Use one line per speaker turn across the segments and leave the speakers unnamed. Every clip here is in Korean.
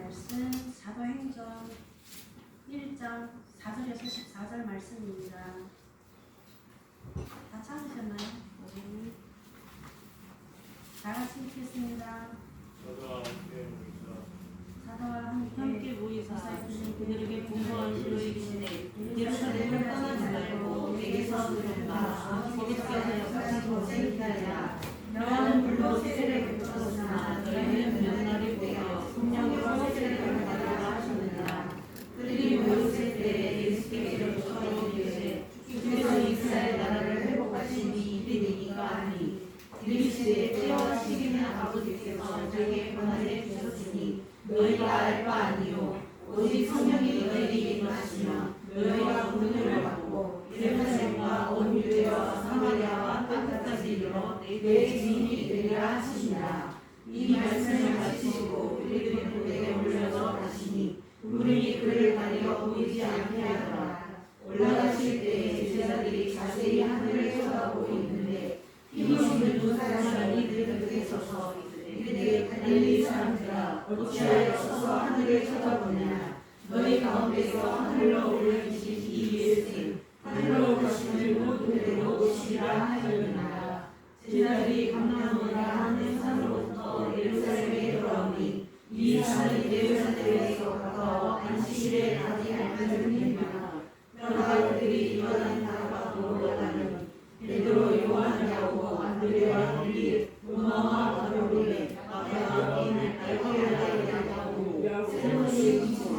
말씀 사도행전 1장 4절에서 14절 말씀입니다. 다 찾으셨나요? 다 같이 읽겠습니다. 사도와 함께
모이사 그들에게 공고한 그의 이르시되 예루살렘을 떠나지 말고 에게서 들은 바 거기서 가시고 세리다야 너는 물로 세례를 받았으나 너희는 몇 날이 모여 성령으로 세례를 받으라 하셨느니라. 그들이 모였을 때 예수께서 서로 이르시되 주께서 이스라엘 나라를 회복하시니 이들이니까 하니 이르시되 때와 시기는 아버지께서 저에게 권한을 주셨으니 너희가 알 바 아니요 오직 성령이 너희에게 임하시면 너희가 권능을 받고 예루살렘과 온 유대와 사마리아와 땅끝까지 이르러 내 증인이 되리라 하시니라. 이 말씀을 마치시고 그들이 무대에 올려서 가시니 무리이 그를 가리어 보이지 않게 하더라. 올라가실 때 제자들이 자세히 하늘을 쳐다보고 있는데 힘없는 두 사람이 그들 곁에 서서 이르되 갈릴리 사람들아 어찌하여 서서 하늘을 쳐다보냐. 너희 가운데서 하늘로 올려주신 이 예수님 하늘로 가심을 못 그대로 오시리라 하였느니라. 제자들이 감람원이라 하는 산으로부터 예루살렘에 돌아오니 이 산은 예루살렘에서 가까워 안식일에 가지 않는 일이나 그러나 그들이 요단 바다로 올라가니 베드로 요한 야고보 안드레와 빌립 도마와 바로로에 마가와 알파고의 야고보 세로스의 시몬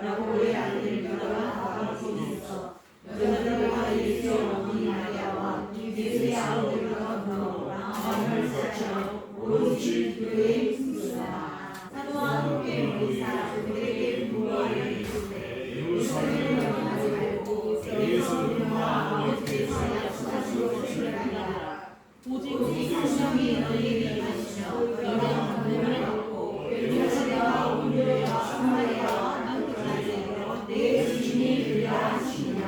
야고보의 아들 유다가 바로로에 있어 여자들과 예수의 어머니 마리아와 예수의 아버지가 부모라 마을사처럼 오로지 교회의 힘쓰라. 사도와 함께 모이사 그들에게 부활을 이루되 예루살렘을 떠나지 말고 예수님과 아버지께서 약속하신 것을 따르라. 오직 성령이 너희에게 임하시며 너희가 권능을 받고 예루살렘과 온 유대와 사마리아와 땅끝까지 이르러 내 증인이 되리라 하시니라.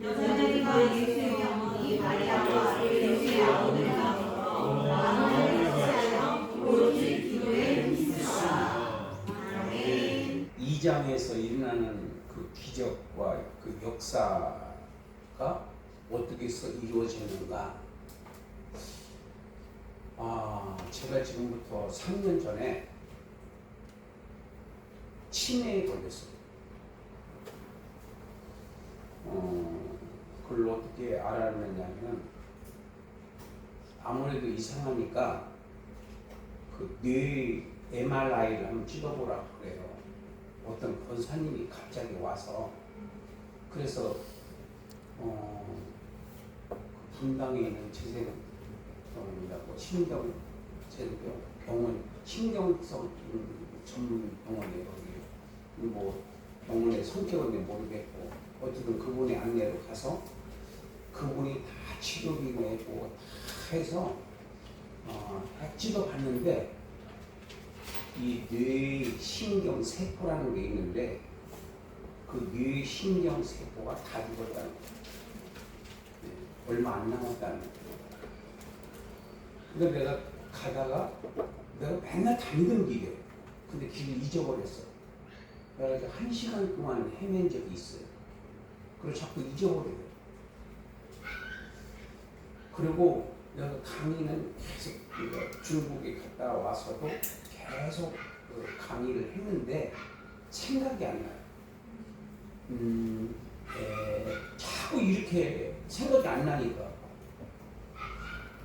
여자들과 예수의 어머니 마리아와 예수의 아버지가 더불어 만원을 역사하여 오로지 기도에 힘쓰라. 아멘.
2장에서 일어나는 그 기적과 그 역사가 어떻게 해서 이루어지는가? 제가 지금부터 3년 전에 치매에 걸렸어요. 그걸 어떻게 알아냈냐면 아무래도 이상하니까 그 뇌 MRI를 한번 찍어보라고 그래요. 어떤 권사님이 갑자기 와서 그래서 그 분당에 있는 재생병원이라고 병원 신경성 전문 병원이에요. 거기 뭐 병원의 성격은 모르겠고 어쨌든 그분의 안내로 가서 그분이 다 치료비 내고 다 해서 다 찍어봤는데 이 뇌신경 세포라는 게 있는데 그 뇌신경 세포가 다 죽었다는 거예요. 얼마 안 남았다는 거예요. 근데 내가 가다가 내가 맨날 다니던 길이에요. 근데 길을 잊어버렸어. 그래서 1시간 동안 헤맨 적이 있어요. 그리고 자꾸 잊어버려요. 그리고 내가 강의는 계속 중국에 갔다 와서도 계속 강의를 했는데 생각이 안 나요. 자꾸 이렇게 생각이 안 나니까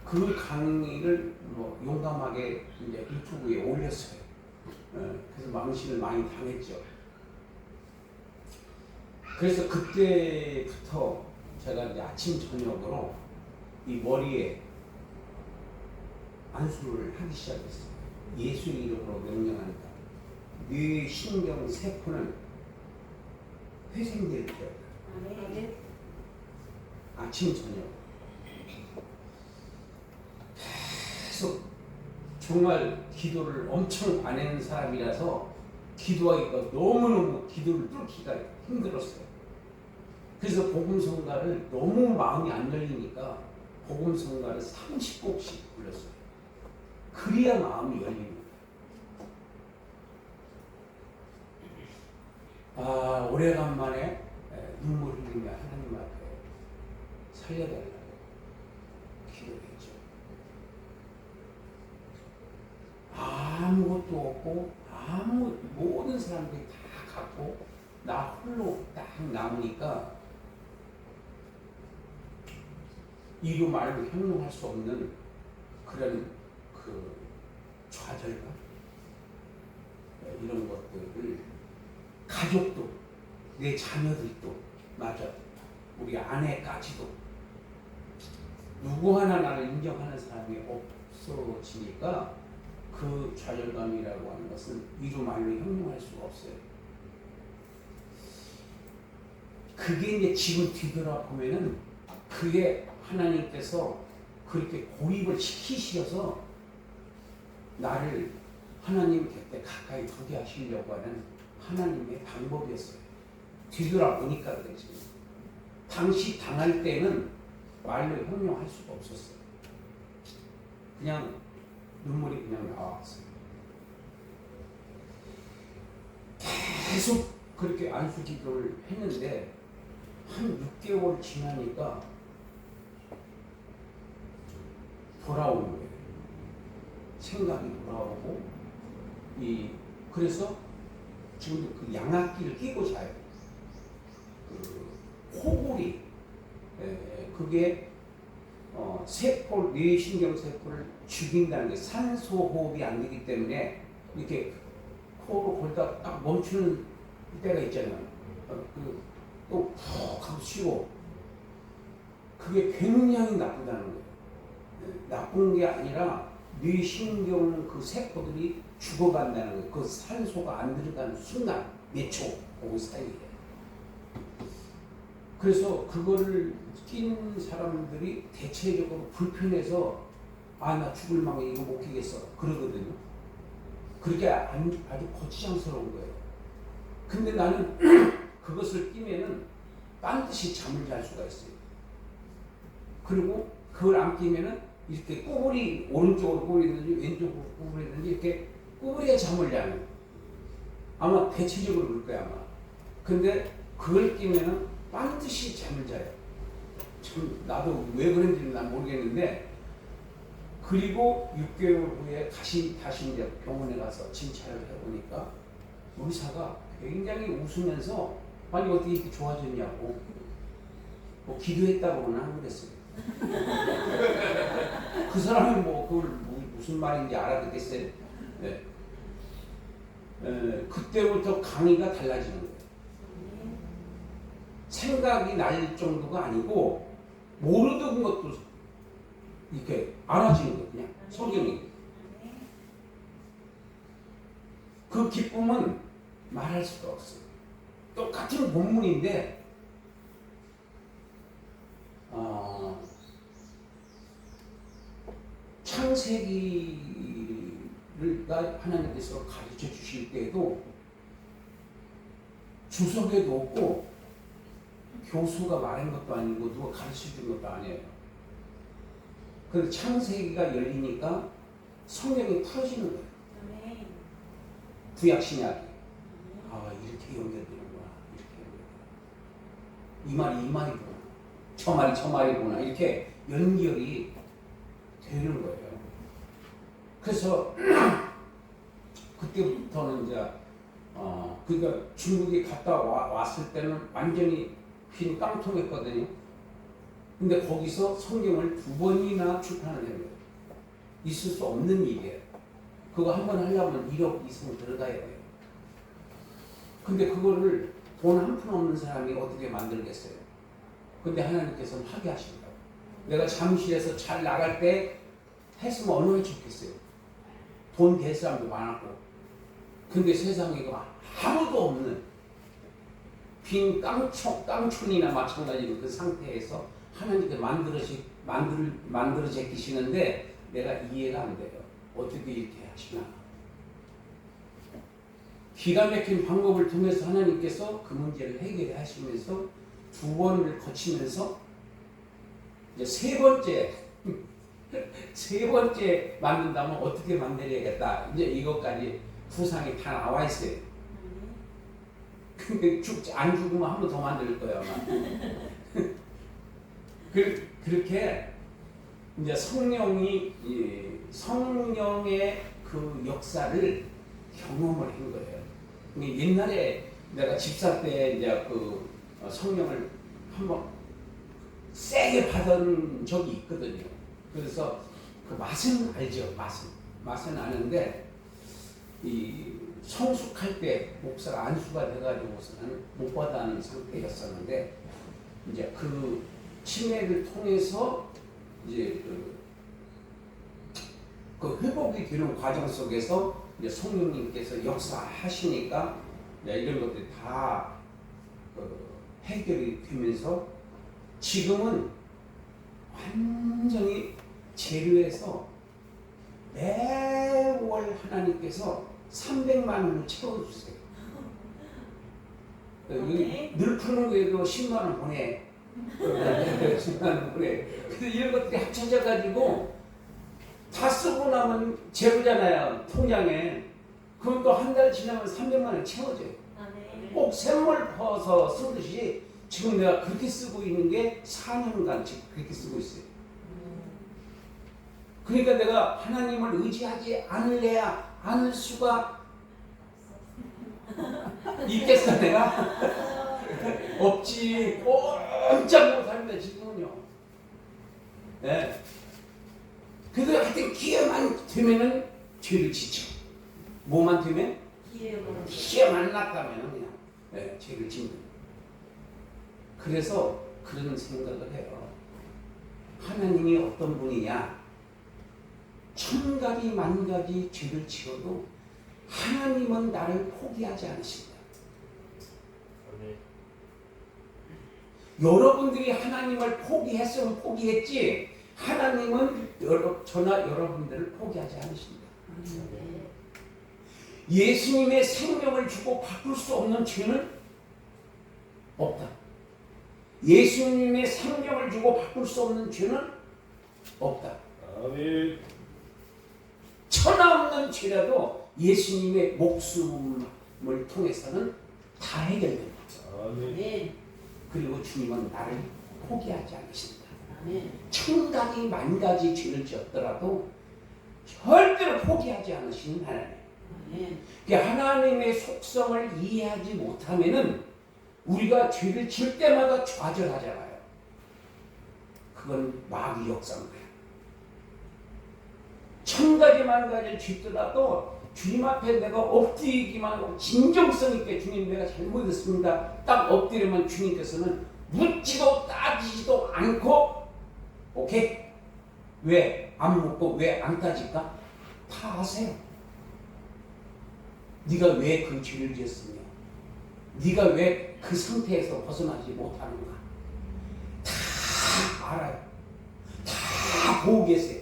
그 강의를 뭐 용감하게 이제 유튜브에 올렸어요. 그래서 망신을 많이 당했죠. 그래서 그때부터 제가 이제 아침 저녁으로 이 머리에 안수를 하기 시작했어요. 예수의 이름으로 명령한다. 뇌 신경 세포는 회생될 때였다. 아침 저녁 계속 정말 기도를 엄청 안 하는 사람이라서 기도하기가 너무너무 기도를 뚫기가 힘들었어요. 그래서 복음성가를 너무 마음이 안 열리니까 복음성가를 30곡씩 불렀어요. 그래야 마음이 열립니다. 오래간만에 눈물 흘리며 하나님 앞에 살려달라고 기도했죠. 아무것도 없고 모든 사람들이 다 갖고 나 홀로 딱 남으니까 이루 말로 형용할 수 없는 그런 그 좌절감 이런 것들을 가족도 내 자녀들도 맞아 우리 아내까지도 누구 하나 나를 인정하는 사람이 없어지니까 그 좌절감이라고 하는 것은 이루 말로 형용할 수가 없어요. 그게 이제 지금 뒤돌아보면은 그게 하나님께서 그렇게 고립을 시키셔서 나를 하나님 곁에 가까이 두게 하시려고 하는 하나님의 방법이었어요. 뒤돌아보니까 그랬지. 당시 당할 때는 말로 형용할 수가 없었어요. 그냥 눈물이 그냥 나왔어요. 계속 그렇게 안수 기도를 했는데 한 6개월 지나니까 돌아오는 거예요. 생각이 돌아오고 그래서 지금도 그 양압기를 끼고 자요. 그 코골이 그게 세포 뇌신경세포를 죽인다는 게 산소 호흡이 안 되기 때문에 이렇게 코로 골다 딱 멈추는 때가 있잖아요. 또 푹 하고 쉬고 그게 굉장히 나쁘다는 거예요. 나쁜 게 아니라 뇌신경 그 세포들이 죽어간다는 거예요. 그 산소가 안 들어가는 순간 몇 초 그 사이에. 그래서 그거를 낀 사람들이 대체적으로 불편해서 나 죽을 망에 이거 못 끼겠어 그러거든요. 그렇게 아주 거치장스러운 거예요. 근데 나는 그것을 끼면은 반드시 잠을 잘 수가 있어요. 그리고 그걸 안 끼면은 이렇게 꾸불이 오른쪽으로 꾸불이든지 왼쪽으로 꾸불이든지 이렇게 꾸불이에 잠을 자요. 아마 대체적으로 그럴 거야 아마. 근데 그걸 끼면은 반드시 잠을 자요. 참 나도 왜 그런지는 난 모르겠는데 그리고 6개월 후에 다시 이제 병원에 가서 진찰을 해보니까 의사가 굉장히 웃으면서 아니 어떻게 이렇게 좋아졌냐고 뭐 기도했다고는 안 그랬어요. 그 사람은 뭐 그걸 무슨 말인지 알아듣겠어요. 네. 그때부터 강의가 달라지는 거예요. 생각이 날 정도가 아니고 모르던 것도 이렇게 알아지는 거예요. 그냥 성경이. 그 기쁨은 말할 수가 없어요. 똑같은 본문인데 창세기를 하나님께서 가르쳐 주실 때에도 주석에도 없고 교수가 말한 것도 아니고 누가 가르쳐 준 것도 아니에요. 그 창세기가 열리니까 성경이 풀어지는 거예요. 구약 신약이 이렇게 연결되는구나. 이렇게 연결되는구나. 이 말이 이 말이구나. 저 말이 저 말이구나. 이렇게 연결이 되는 거예요. 그래서 그때부터는 이제 그러니까 중국에 갔다 왔을 때는 완전히 빈 깡통했거든요. 근데 거기서 성경을 2번이나 출판을 해요. 있을 수 없는 일이에요. 그거 한 번 하려면 1억 이상 들어가야 돼요. 근데 그거를 돈 한 푼 없는 사람이 어떻게 만들겠어요? 근데 하나님께서는 하게 하신다고. 내가 잠실에서 잘 나갈 때 했으면 얼마나 좋겠어요. 돈 될 사람도 많았고. 근데 세상에 아무도 없는 빈 깡촌이나 마찬가지로 그 상태에서 하나님께 만들어 제끼시는데 내가 이해가 안 돼요. 어떻게 이렇게 하시나. 기가 막힌 방법을 통해서 하나님께서 그 문제를 해결해 하시면서 2번을 거치면서 이제 세 번째 만든다면 어떻게 만들어야겠다. 이제 이것까지 구상이 다 나와 있어요. 근데 안 죽으면 한 번 더 만들 거야 아마. 그렇게 이제 성령의 그 역사를 경험을 한 거예요. 옛날에 내가 집사 때 이제 그 성령을 한번 세게 받은 적이 있거든요. 그래서 그 맛은 알죠. 맛은 아는데 이 성숙할 때 목사가 안수가 돼가지고서는 못 받아는 상태였었는데 이제 그 치매를 통해서 이제 그 회복이 되는 과정 속에서 이제 성령님께서 역사하시니까 이런 것들이 다 해결이 되면서 지금은 완전히 재료에서 매월 하나님께서 300만 원을 채워주세요. 늘 푸는 거에도 10만 원 보내. 10만 원 보내. 그래서 이런 것들이 합쳐져가지고 다 쓰고 나면 재료잖아요. 통장에. 그럼 또 한 달 지나면 300만 원 채워져요. 꼭 샘물 퍼서 쓰듯이 지금 내가 그렇게 쓰고 있는 게 4년간 지금 그렇게 쓰고 있어요. 그러니까 내가 하나님을 의지하지 않을 수가 있겠어 내가? 없지. 꼼짝 못합니다 지금은요. 네. 그래도 하여튼 기회만 되면은 죄를 지쳐. 뭐만 되면? 기회만 났다면 그냥 죄를 짓는. 그래서 그런 생각을 해요. 하나님이 어떤 분이냐? 천가지 만가지 죄를 지어도 하나님은 나를 포기하지 않으신다. 여러분들이 하나님을 포기했으면 포기했지 하나님은 저나 여러분들을 포기하지 않으신다. 예수님의 생명을 주고 바꿀 수 없는 죄는 없다. 예수님의 생명을 주고 바꿀 수 없는 죄는 없다.
아멘.
천하 없는 죄라도 예수님의 목숨을 통해서는 다 해결된다.
아멘.
그리고 주님은 나를 포기하지 않으신다.
아멘.
천가지 만가지 죄를 지었더라도 절대로 포기하지 않으시는 하나님. 하나님의 속성을 이해하지 못하면은 우리가 죄를 질 때마다 좌절하잖아요. 그건 마귀 역사인 거예요. 천가지 만가지를 짓더라도 주님 앞에 내가 엎드리기만 하고 진정성 있게 주님 내가 잘못했습니다. 딱 엎드리면 주님께서는 묻지도 따지지도 않고 오케이? 왜 안 묻고 왜 안 따질까? 다 아세요. 네가 왜 그 죄를 지었으며 네가 왜 그 상태에서 벗어나지 못하는가 다 알아요. 다 보고 계세요.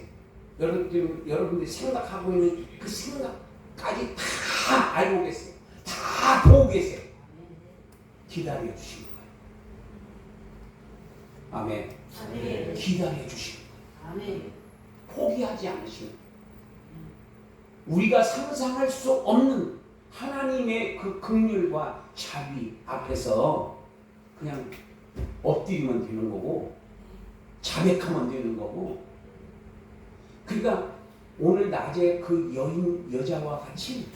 여러분들이 생각하고 있는 그 생각까지 다 알고 계세요. 다 보고 계세요. 기다려 주시는 거예요. 아멘.
아멘.
기다려 주시는 거예요.
아멘.
포기하지 않으시는 거예요. 우리가 상상할 수 없는 하나님의 그 긍휼과 자비 앞에서 그냥 엎드리면 되는 거고 자백하면 되는 거고. 그러니까 오늘 낮에 그 여자와 같이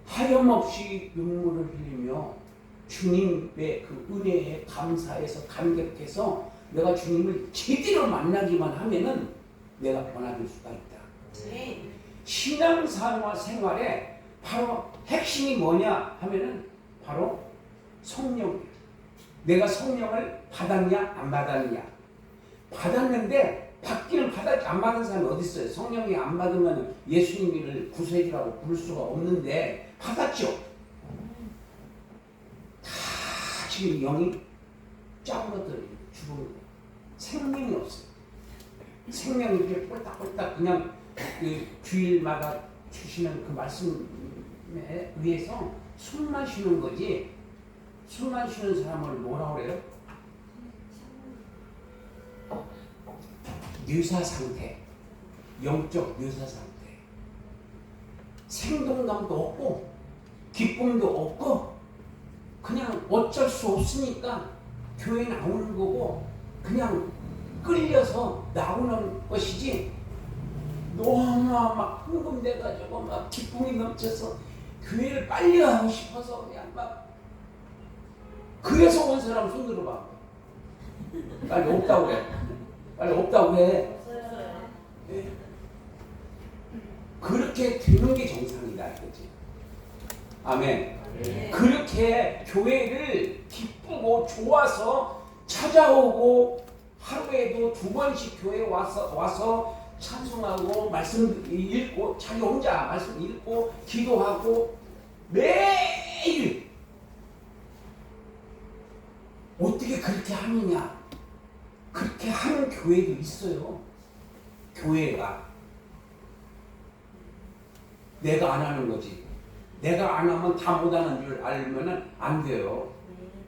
하염없이 눈물을 흘리며 주님의 그 은혜에 감사해서 감격해서 내가 주님을 제대로 만나기만 하면은 내가 변화될 수가 있다. 신앙생활에 바로 핵심이 뭐냐 하면은 바로 성령. 내가 성령을 받았냐 안 받았냐. 받았는데 받기는 받았지 안 받은 사람이 어디 있어요? 성령이 안 받으면 예수님을 구세주라고 부를 수가 없는데 받았죠. 다 지금 영이 짜물어들어요. 죽은 거. 생명이 없어요. 생명이 이렇게 꼴딱꼴딱 그냥 그 주일마다 주시는 그 말씀에 의해서 숨만 쉬는 거지. 숨만 쉬는 사람을 뭐라 그래요? 뇌사 상태, 영적 뇌사 상태. 생동감도 없고 기쁨도 없고 어쩔 수 없으니까 교회 나오는 거고 그냥 끌려서 나오는 것이지 너무 막 흥분돼가지고 막 기쁨이 넘쳐서 교회를 빨리 하고 싶어서 그냥 막 그래서 온 사람 손 들어봐. 빨리 없다고 그래. 빨리 없다고 해.
없어요.
네. 그렇게 되는 게 정상이다 이거지. 아멘.
네.
그렇게 교회를 기쁘고 좋아서 찾아오고 하루에도 2번씩 교회에 와서 찬송하고 말씀 읽고 자기 혼자 말씀 읽고 기도하고 매일 어떻게 그렇게 하느냐. 그렇게 하는 교회도 있어요. 교회가 내가 안 하는 거지. 내가 안 하면 다 못하는 줄 알면은 안 돼요.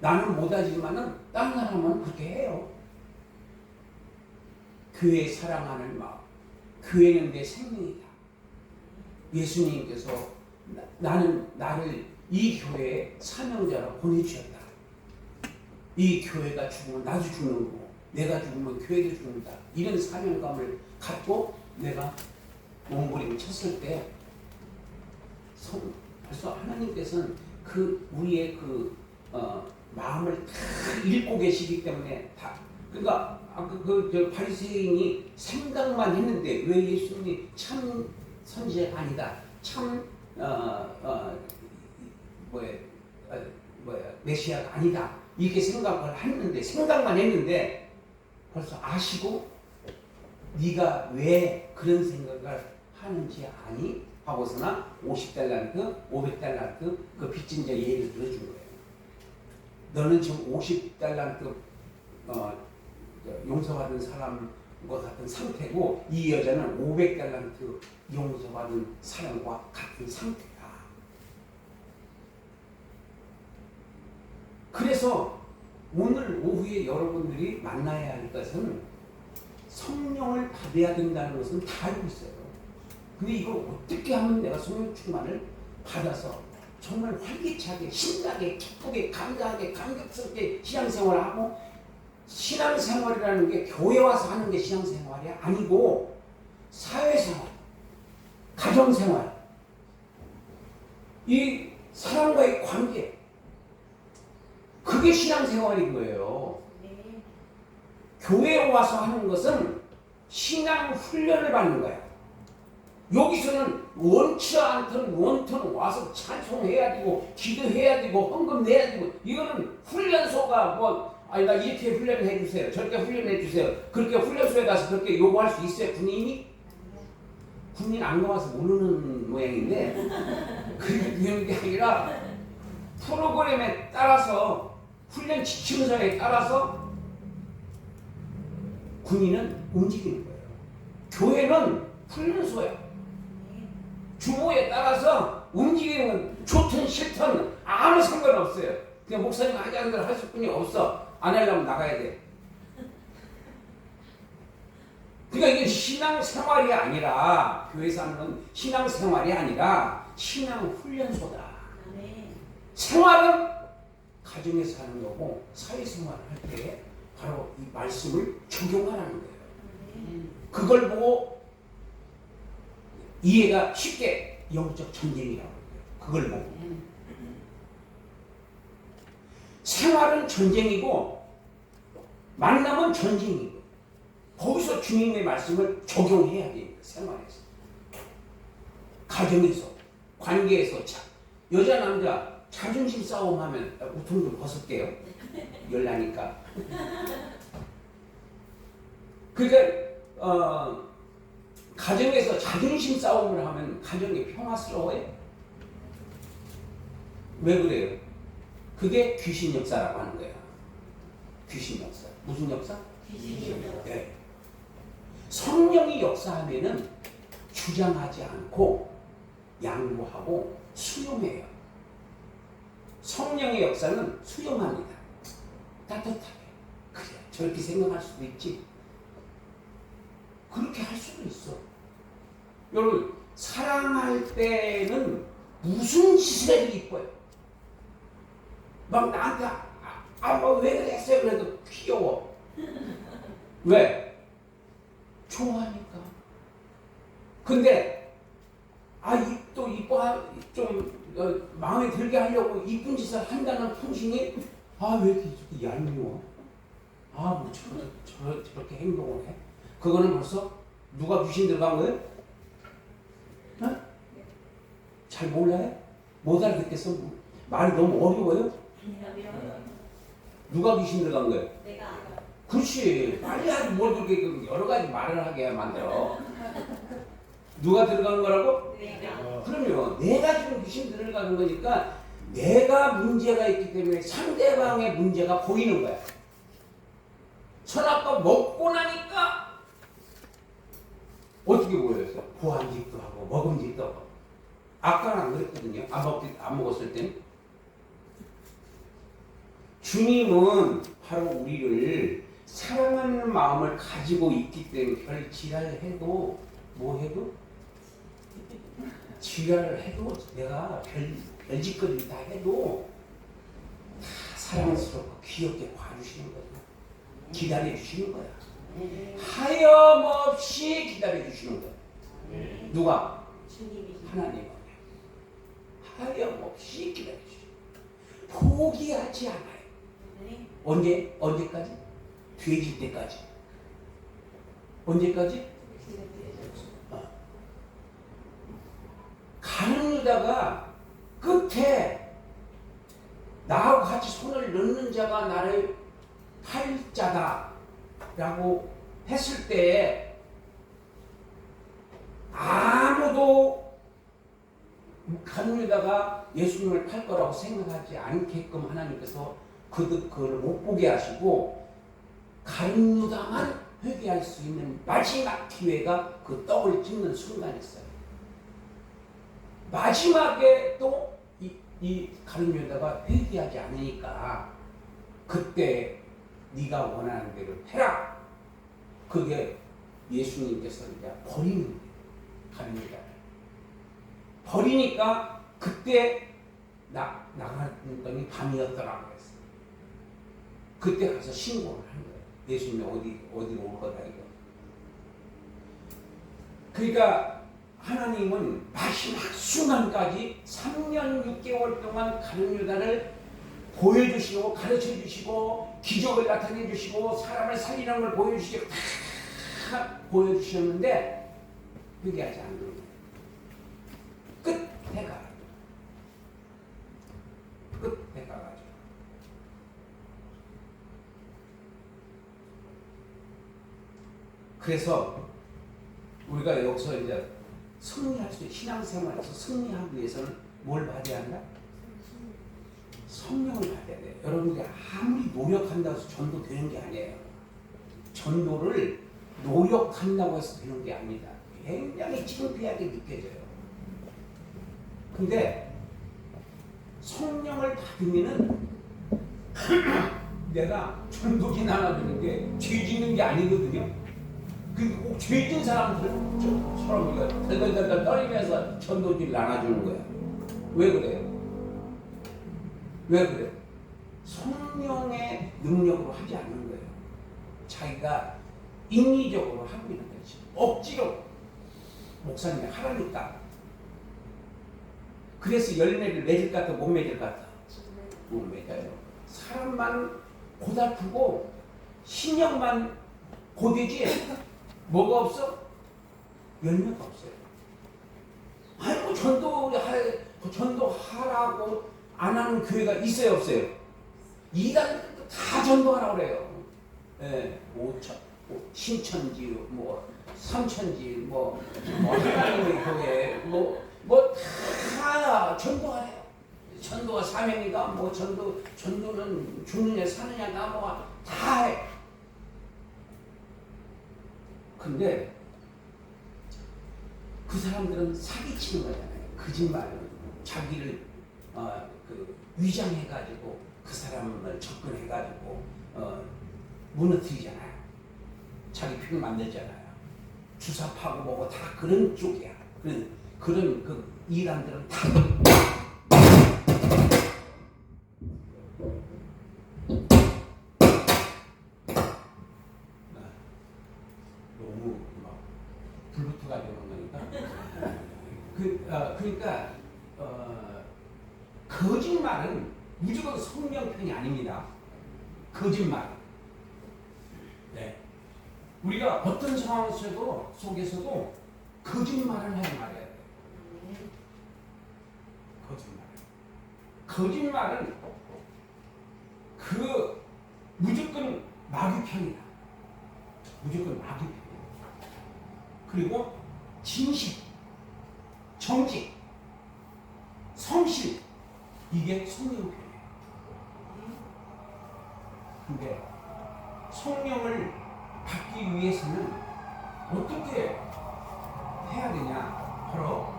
나는 못하지만은 다른 사람은 그렇게 해요. 교회 사랑하는 마음. 교회는 내 생명이다. 예수님께서 나는 나를 이 교회에 사명자로 보내주셨다. 이 교회가 죽으면 나도 죽는 거고 내가 죽으면 교회도 죽는다. 이런 사명감을 갖고 내가 몸부림을 쳤을 때 벌써 하나님께서는 그 우리의 그 마음을 다 읽고 계시기 때문에 다 그러니까 저 바리새인이 생각만 했는데 왜 예수님이 참 선지자가 아니다. 참 메시아가 아니다. 이렇게 생각을 했는데 생각만 했는데 벌써 아시고 네가 왜 그런 생각을 하는지 아니? 하고서나 50달란트, 500달란트 그 빚진 자 예를 들어준 거예요. 너는 지금 50달란트 용서받은 사람과 같은 상태고 이 여자는 500달란트 용서받은 사람과 같은 상태다. 그래서 오늘 오후에 여러분들이 만나야 할 것은 성령을 받아야 된다는 것은 다 알고 있어요. 근데 이걸 어떻게 하면 내가 성령 충만을 받아서 정말 활기차게 신나게 기쁘게 감사하게 감격스럽게 신앙생활을 하고 신앙생활이라는 게 교회 와서 하는 게 신앙생활이 아니고 사회생활, 가정생활, 이 사람과의 관계 그게 신앙생활인 거예요. 교회에 와서 하는 것은 신앙 훈련을 받는 거야. 여기서는 원치 않든 원튼 와서 찬송해야 되고 기도해야 되고 헌금 내야 되고 이거는 훈련소가 아니 나 이렇게 훈련을 해주세요. 저렇게 훈련해 주세요. 그렇게 훈련소에 가서 그렇게 요구할 수 있어요. 군인이? 군인 안 가봐서 모르는 모양인데 그게 그런 게 아니라 프로그램에 따라서 훈련 지침서에 따라서 군인은 움직이는 거예요. 교회는 훈련소야. 주보에 따라서 움직이는 건 좋든 싫든 아무 상관없어요. 그냥 목사님 하지 않는 대로 하실 분이 없어. 안 하려면 나가야 돼. 그러니까 이게 신앙생활이 아니라 교회에서 하는 건 신앙생활이 아니라 신앙훈련소다. 생활은 가정에서 하는 거고 사회생활을 할 때 바로 이 말씀을 적용하라는 거예요. 그걸 보고 이해가 쉽게 영적 전쟁이라고 해요. 그걸 보고. 생활은 전쟁이고 만남은 전쟁이고 거기서 주님의 말씀을 적용해야 됩니다. 생활에서. 가정에서, 관계에서 여자 남자 자존심 싸움하면 우통 좀 벗을게요. 열나니까. 그러니까 가정에서 자존심 싸움을 하면 가정이 평화스러워요? 왜 그래요? 그게 귀신 역사라고 하는 거예요. 귀신 역사. 무슨 역사?
귀신 역사.
네. 성령이 역사하면은 주장하지 않고 양보하고 수용해요. 성령의 역사는 수용합니다. 따뜻하게. 그래, 저렇게 생각할 수도 있지. 그렇게 할 수도 있어. 여러분, 사랑할 때는 무슨 짓을 해도 이뻐요. 막 나한테 왜 그랬어요? 그래도 귀여워. 왜? 좋아하니까. 근데 또 이뻐 좀 마음에 들게 하려고 이쁜 짓을 한다는 풍신이 왜 이렇게 얄미워? 뭐 저렇게 행동을 해? 그거는 벌써 누가 귀신 들어간 거예요? 어? 잘 몰라요? 못 알겠겠어? 말이 너무 어려워요? 누가 귀신 들어간 거예요?
내가
그렇지. 빨리 하지 뭘 그렇게 여러 가지 말을 하게 만들어. 누가 들어간 거라고?
내가
그러면 내가 지금 귀신 들어가는 거니까 내가 문제가 있기 때문에 상대방의 문제가 보이는 거야. 선악과 먹고 나니까 어떻게 보였어? 보안직도 하고 먹음직도 하고. 아까는 안 그랬거든요. 안 먹었을 때는. 주님은 바로 우리를 사랑하는 마음을 가지고 있기 때문에 별 지랄을 해도 뭐 해도 지랄을 해도 내가 별짓거리 다 해도 다 사랑스럽고 귀엽게 봐주시는 거야. 기다려주시는 거야. 하염없이 기다려주시는 거야. 누가?
주님이
하나님은 하염없이 기다려주시는 거야. 포기하지 않아요. 언제까지? 돼질 때까지. 언제까지? 가는 유다가 끝에 나하고 같이 손을 넣는 자가 나를 팔 자다 라고 했을 때 아무도 가는 유다가 예수님을 팔 거라고 생각하지 않게끔 하나님께서 그걸 못 보게 하시고 가는 유다만 회개할 수 있는 마지막 기회가 그 떡을 찍는 순간이었어요. 마지막에 또 이 가룟 유다가 회개하지 않으니까 그때 네가 원하는 대로 해라. 그게 예수님께서 이제 버리는 거예요. 가룟 유다를 버리니까 그때 나갔더니 밤이었더라고 그랬어요. 그때 가서 신고를 한 거예요. 예수님이 어디로 올 거다 이거. 그러니까 하나님은 마지막 순간까지 3년 6개월 동안 가룟 유다를 보여주시고 가르쳐주시고 기적을 나타내주시고 사람을 살리는 걸 보여주시고 다 보여주셨는데 회개하지 않는 거예요. 끝에 가가지고 그래서 우리가 여기서 이제 승리할 수 있는 신앙생활에서 승리하기 위해서는 뭘 받아야 한다? 성령을 받아야 돼요. 여러분들이 아무리 노력한다고 해서 전도되는 게 아니에요. 전도를 노력한다고 해서 되는 게 아닙니다. 굉장히 창피하게 느껴져요. 근데 성령을 받으면은 내가 전도지 나눠주는 게 죄 짓는 게 아니거든요. 그 꼭 죄진 사람들처럼 우리가 덜덜덜 떨리면서 전도지를 나눠주는 거야. 왜 그래요? 왜 그래요? 성령의 능력으로 하지 않는 거예요. 자기가 인위적으로 하고 있는 거지. 억지로 목사님이 하라니까. 그래서 열매를 맺을 것 같아, 못 맺을 것 같아? 못 맺어요. 사람만 고달프고 신령만 고되지 뭐가 없어? 열매가 없어요. 아이고 전도하라고 안 하는 교회가 있어요, 없어요? 이단 다 전도하라고 그래요. 예, 5천, 신천지, 삼천지, 하나님의 교회, 다 전도하래요. 전도가 사명이다, 전도는 죽느냐 사느냐가 다 해. 근데 그 사람들은 사기치는 거잖아요. 거짓말, 자기를 위장해가지고 그 사람을 접근해가지고 무너뜨리잖아요. 자기 핑 만들잖아요. 주사파고 뭐고 다 그런 쪽이야. 그런 그 이란들은 다 거짓말은 무조건 성령 편이 아닙니다. 거짓말. 네. 우리가 어떤 상황 속에서도 거짓말을 하지 말아야 돼요. 거짓말은 무조건 마귀 편이다. 무조건 마귀 편이다. 그리고 진실, 정직, 성실, 이게 성령 편이에요. 근데 성령을 받기 위해서는 어떻게 해야 되냐? 바로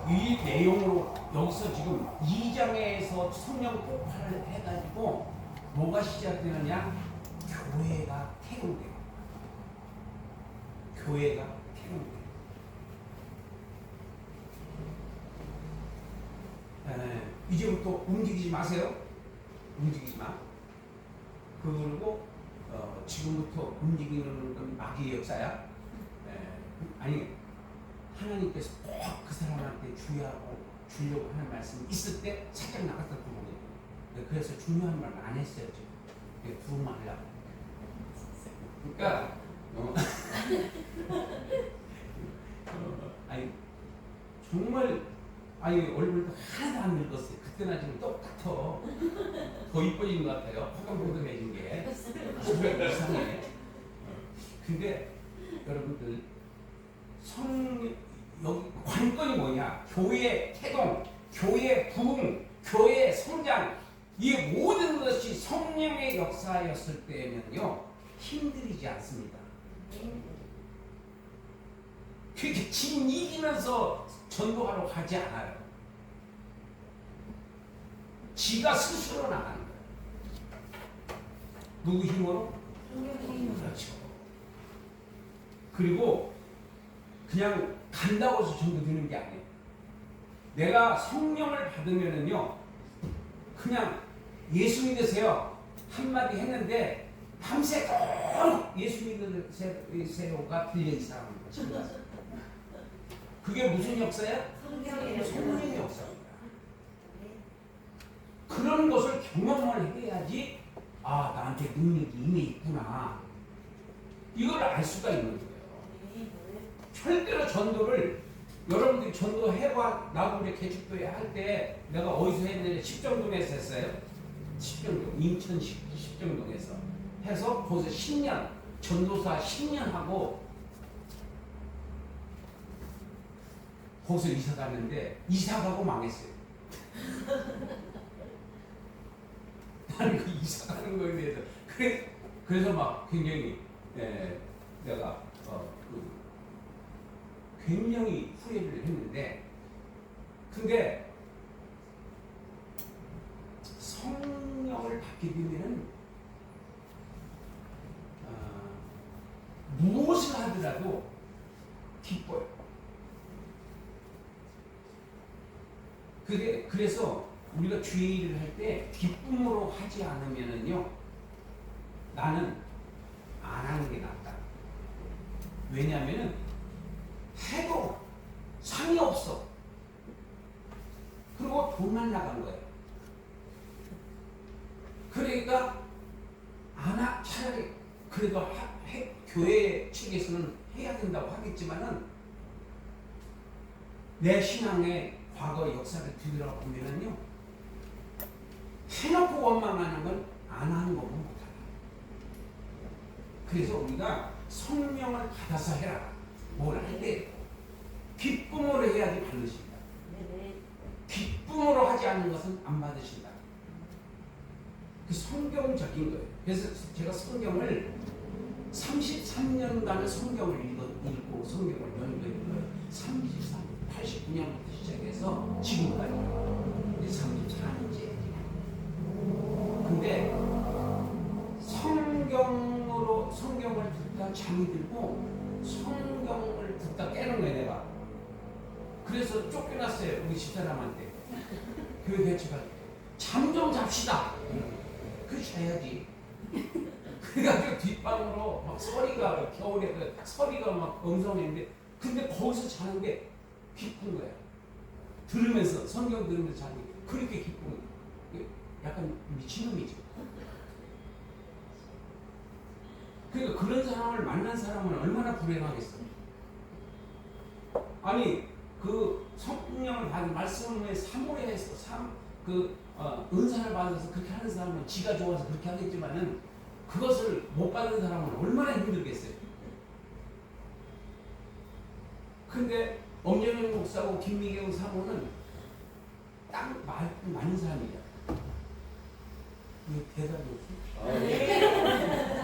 이 내용으로 여기서 지금 2장에서 성령 폭발을 해가지고 뭐가 시작되느냐? 교회가 태동돼요. 교회가 태동돼요. 이제부터 움직이지 마세요. 움직이지 마. 그리고 지금부터 움직이는 건 마귀의 역사야. 아니, 하나님께서 꼭 그 사람한테 주려고 하는 말씀이 있을 때 살짝 나갔다 들어오거든요. 그래서 중요한 말 안 했어요. 지금 부흥만 하려고. 그러니까 아니 정말 얼굴도 하나도 안 늙었어요. 그때나 지금 똑같아. 더 이뻐진 것 같아요. 화강보동해진 게 이상해. 근데 여러분들 여기 관건이 뭐냐? 교회의 태동, 교회의 부흥, 교회의 성장, 이 모든 것이 성령의 역사였을 때면요 힘들이지 않습니다. 그렇게 진 이기면서 전도하러 가지 않아요. 지가 스스로 나가는 거예요. 누구 힘으로? 그렇죠. 그리고 그냥 간다고 해서 전도되는 게 아니에요. 내가 성령을 받으면은요, 그냥 예수 믿으세요 한마디 했는데 밤새도록 예수 믿으세요가 들려 이상한 거죠. 그게 무슨 역사야? 성령의 역사입니다. 그런 것을 경험을 해야지 나한테 능력이 임해 있구나. 이걸 알 수가 있는 거예요. 절대로 전도를 여러분들이 전도해봐. 나도 우리 개축교회 할 때 내가 어디서 했는데 십정동에서 했어요. 십정동, 인천 십정동에서 해서 거기서 10년 전도사 10년 하고 거기서 이사 갔는데 이사 가고 망했어요. 나는 그 이사 가는 거에 대해서 그래서 막 굉장히 내가 굉장히 후회를 했는데, 근데 성령을 받게 되면은 무엇을 하더라도 기뻐요. 그래서 우리가 주의를 할 때 기쁨으로 하지 않으면은요, 나는 안 하는 게 낫다. 왜냐하면은 해도 상이 없어. 그리고 돈만 나간 거예요. 그러니까 차라리 그래도 교회 측에서는 해야 된다고 하겠지만은 내 신앙의 과거 역사를 뒤돌아보면은요, 해놓고 원망하는 건 안 하는 것만 못하다. 그래서 우리가 성령을 받아서 해라. 뭘 할 때 기쁨으로 해야지 받으신다. 기쁨으로 하지 않는 것은 안 받으신다. 그 성경적인 거예요. 그래서 제가 성경을 33년간을 성경을 읽고 성경을 연구했는 거예요. 89년부터 시작해서 지금까지 34년째. 근데 성경을 듣다 잠이 들고 성경을 듣다 깨는 거예요, 내가. 그래서 쫓겨났어요, 우리 집사람한테. 교회 개척할 때. 잠 좀 잡시다. 그래 자야지. 그래가지고 뒷방으로 막 겨울에 서리가 막 엉성했는데, 근데 거기서 자는 게 기쁜 거야. 들으면서 성경 들으면서 자는 게 그렇게 기쁜 거예요. 약간 미친놈이죠. 그러니까 그런 사람을 만난 사람은 얼마나 불행하겠어. 아니 그 성령을 받은 말씀을 사모해서 은사를 받아서 그렇게 하는 사람은 지가 좋아서 그렇게 하겠지만은 그것을 못 받은 사람은 얼마나 힘들겠어요. 근데 엄정영 목사하고 김미경 사모는 딱 맞는 사람이야. 왜 대답이 없어?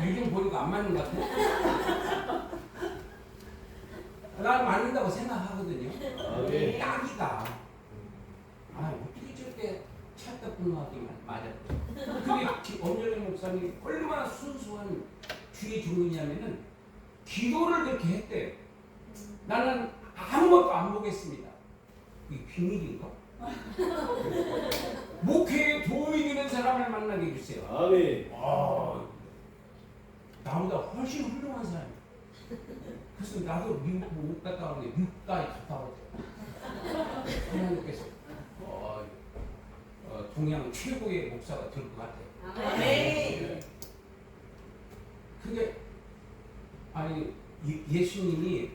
요즘 보니까 안 맞는 것 같아. 난 맞는다고 생각하거든요. 딱이다. 어떻게 저렇게 찰떡궁합이 맞았대. 그게 엄정영 목사님이 얼마나 순수한 주의 종이냐면은 기도를 그렇게 했대요. 나는 아무것도 안 보겠습니다. 이게 비밀인가? 목회에 도움이 되는 사람을 만나게 해주세요.
아멘.
나보다 훨씬 훌륭한 사람이야. 그래서 나도 미국 못 갔다 왔는데 미국까지 갔다 왔대. 하나님께서 동양 최고의 목사가 될 것 같아.
아멘.
그게 아니 예수님이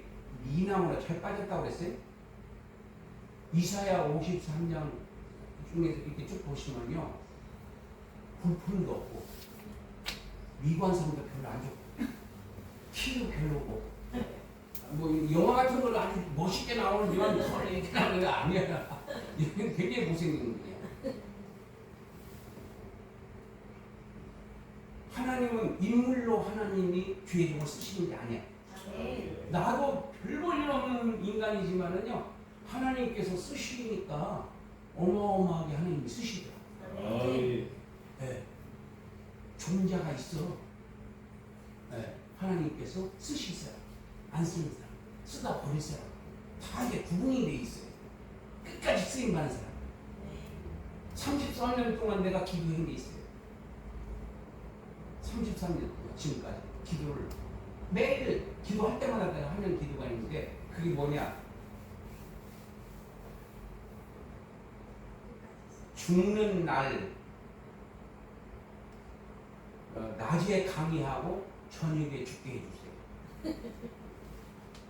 미남으로 잘 빠졌다고 그랬어요? 이사야 53장 중에서 이렇게 쭉 보시면요, 불품도 없고 미관상도 별로 안 좋고 키도 별로고 뭐 영화 같은 걸로 아주 멋있게 나오는지만 이렇게 나오는 게 아니야. 이게 되게 못생긴 거예요. 하나님은 인물로 하나님이 주의 종을 쓰시는 게 아니야. 나도 별 볼 일 없는 인간이지만은요, 하나님께서 쓰시니까 어마어마하게 하나님이 쓰시더라.
아멘.
네. 존재가 있어. 네. 하나님께서 쓰실 사람, 안 쓰는 사람, 쓰다 버릴 사람, 다 이게 구분이 돼 있어요. 끝까지 쓰임 받는 사람. 33년 동안 내가 기도한 게 있어요. 33년 동안 지금까지 기도를 매일 기도할 때마다 내가 하는 기도가 있는데, 그게 뭐냐? 죽는 날 낮에 강의하고 저녁에 죽게 해주세요.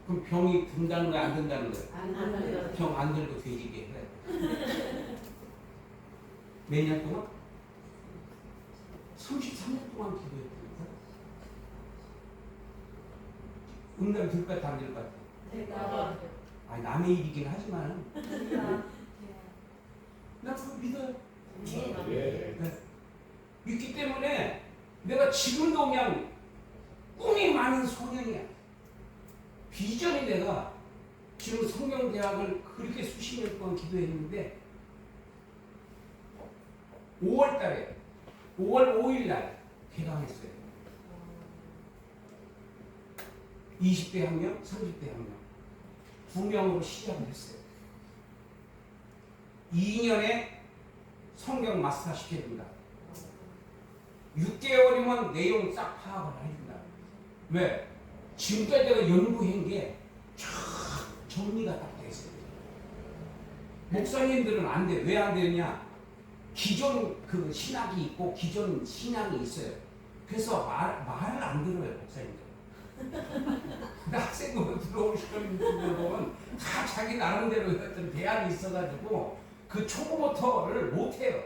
그럼 병이 든다는 거야, 안 든다는 거야? 병 안 들고 되지게 해. 몇 년 동안? 33년 동안 기도했다니까. 응답이 될 것 같아, 안 될 것 같아? 아니, 남의 일이긴 하지만 나 그거 믿어요.
네.
믿기 때문에 내가 지금도 그냥 꿈이 많은 소년이야. 비전이 내가 지금 성경대학을 그렇게 수십 년 동안 기도했는데 5월 달에 5월 5일 날 개강했어요. 20대 한 명, 30대 한 명. 2명으로 시작을 했어요. 2년에 성경 마스터 시켜준다. 6개월이면 내용 싹 파악을 해준다. 왜? 지금까지 내가 연구한 게 정리가 딱 돼 있어요. 목사님들은 안 돼. 왜 안 되느냐? 기존 그 신학이 있고 기존 신앙이 있어요. 그래서 말을 안 들어요, 목사님들. 근데 학생들 들어오시는 분들 보면 다 자기 나름대로 어떤 대안이 있어가지고 그 초보부터를 못해요.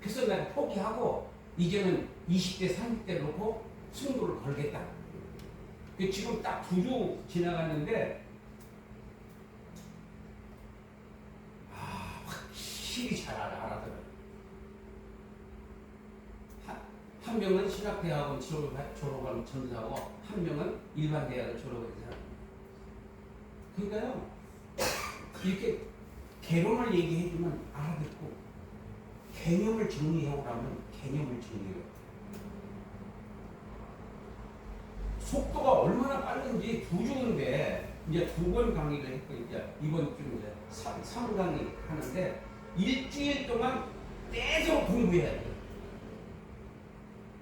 그래서 내가 포기하고 이제는 20대, 30대 놓고 승부를 걸겠다. 지금 딱 2주 지나갔는데 확실히 잘 알아들어요. 한 명은 신학대학원 졸업한 전사하고 한 명은 일반 대학을 졸업한 사람. 그러니까요, 이렇게 개론을 얘기해주면 알아듣고 개념을 정리해오라면 개념을 정리해요. 속도가 얼마나 빠른지 2주인데 이제 2번 강의를 했고 이제 이번 주 이제 3강의 하는데 일주일 동안 계속 공부해야 돼요.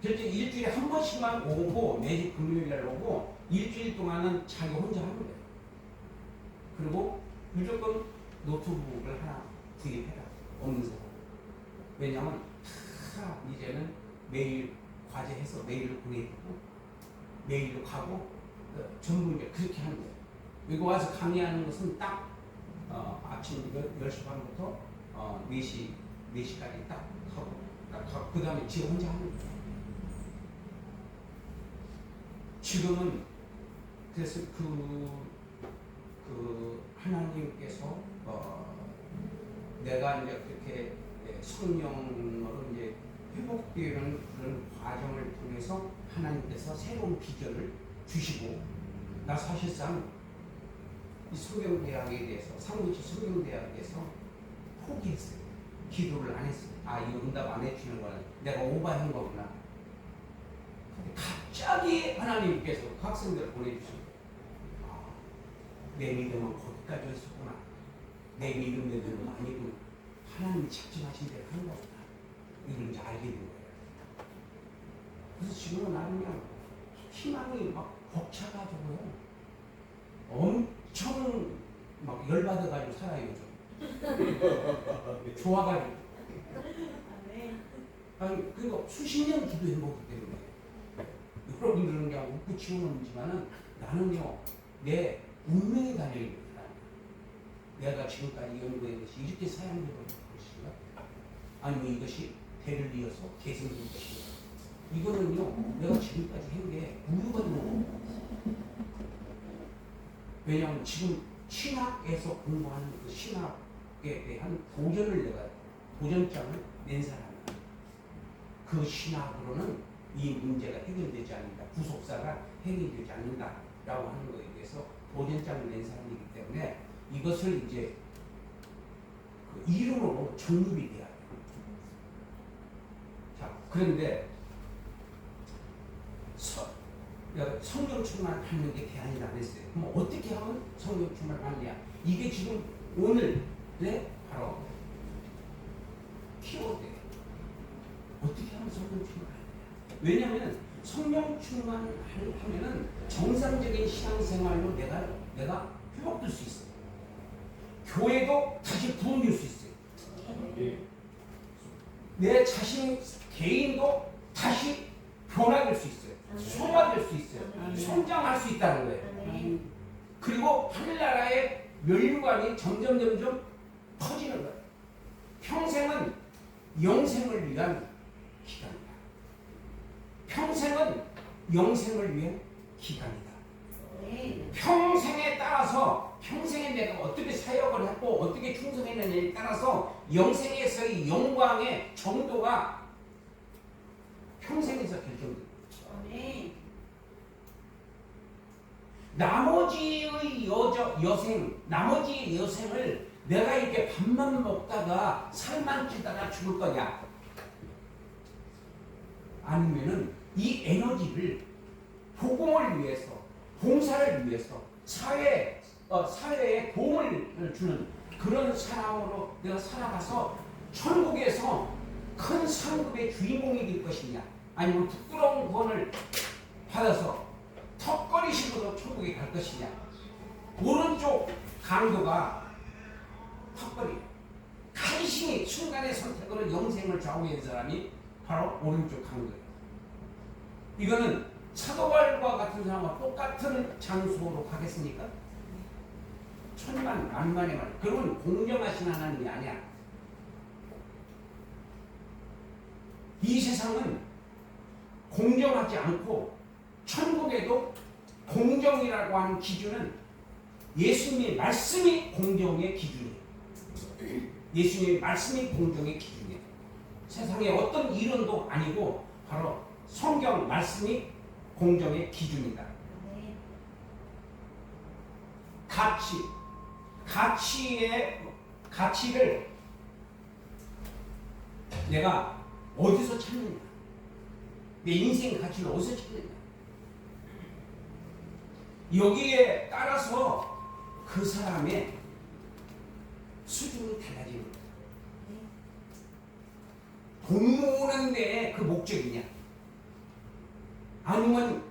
그래서 일주일에 한 번씩만 오고 매주 금요일 날 오고 일주일 동안은 자기 혼자 하는 거예요. 그리고 무조건 노트북을 하나 구입해라. 없는 사람. 왜냐면 다 이제는 매일 과제해서 메일을 보내고 메일로 가고 전부 이제 그렇게 하는 거예요. 여기 와서 강의하는 것은 딱 아침 10시 반부터 4시까지 딱 하고 그 다음에 지 혼자 하는 거예요. 지금은 그래서 그 하나님께서 내가 이제 그렇게 성령으로 이제 회복되는 그런 과정을 통해서 하나님께서 새로운 비전을 주시고 나 사실상 이 성경대학에 대해서 상무치 성경대학에서 포기했어요. 기도를 안 했어요. 이거 응답 안 해주는 거는 내가 오버한 거구나. 근데 갑자기 하나님께서 그 학생들을 보내주신 거예요. 내 믿음은 거기까지 있었구나. 내 믿음대로는 아니구나. 하나님이 작정하신 대로 한 거구나. 이걸 이제 알게 된 거예요. 그래서 지금은 나는 그냥 희망이 막 벅차가지고요. 엄청 막 열받아가지고 살아요, 요즘. 좋아가지고. 아니, 그리고 수십 년 기도해 먹기 때문에. 여러분들은 그냥 웃고 치우는지만은 나는요, 내 운명이 달려있는 거야. 내가 지금까지 연구한 것이 이렇게 사용되는 것인가? 아니면 이것이 대를 이어서 개성된 것인가? 이거는요, 내가 지금까지 한 게 무효가 되는 거예요. 왜냐하면 지금 신학에서 공부하는 그 신학에 대한 도전장을 낸 사람이야. 그 신학으로는 이 문제가 해결되지 않는다. 구속사가 해결되지 않는다라고 하는 것에 대해서 도전장을 낸 사람이기 때문에 이것을 이제 그 이름으로 정립이 돼야 돼요. 자, 그런데 성령 충만을 받는 게 대안이 안 했어요. 그럼 어떻게 하면 성령 충만을 받느냐? 이게 지금 오늘의 바로 키워드예요. 어떻게 하면 성령 충만을 하느냐? 왜냐하면 성령 충만을 하면은 정상적인 신앙생활로 내가 회복될 수 있어요. 교회도 다시 부흥될 수 있어요. 내 자신 개인도 다시 변화될 수 있어요. 소화될 수 있어요. 성장할 수 있다는 거예요. 그리고 하늘나라의 멸류관이 점점 터지는 거예요. 평생은 영생을 위한 기간이다. 평생은 영생을 위한 기간이다. 평생에 따라서 평생에 내가 어떻게 사역을 했고 어떻게 충성했느냐에 따라서 영생에서의 영광의 정도가 평생에서 결정됩니다. 나머지의 나머지의 여생을 내가 이렇게 밥만 먹다가 살만 찌다가 죽을 거냐? 아니면은 이 에너지를 복음을 위해서, 봉사를 위해서, 사회에 도움을 주는 그런 사람으로 내가 살아가서 천국에서 큰 상급의 주인공이 될 것이냐? 아니면 부끄러운 구원을 받아서 턱걸이식으로 천국에 갈 것이냐? 오른쪽 강도가 턱걸이. 간신히 순간의 선택으로 영생을 좌우한 사람이 바로 오른쪽 강도예요. 이거는 사도바울과 같은 사람과 똑같은 장소로 가겠습니까? 천만 만만의 말. 그건 공정하신 하나님이 아니야. 이 세상은 공정하지 않고 천국에도 공정이라고 하는 기준은 예수님의 말씀이 공정의 기준이에요. 예수님의 말씀이 공정의 기준이에요. 세상에 어떤 이론도 아니고 바로 성경 말씀이 공정의 기준이다. 가치를 내가 어디서 찾느냐? 내 인생 가치를 어디서 찾느냐? 여기에 따라서 그 사람의 수준이 달라지는 거예요. 돈 모으는 데 그 목적이냐? 아니면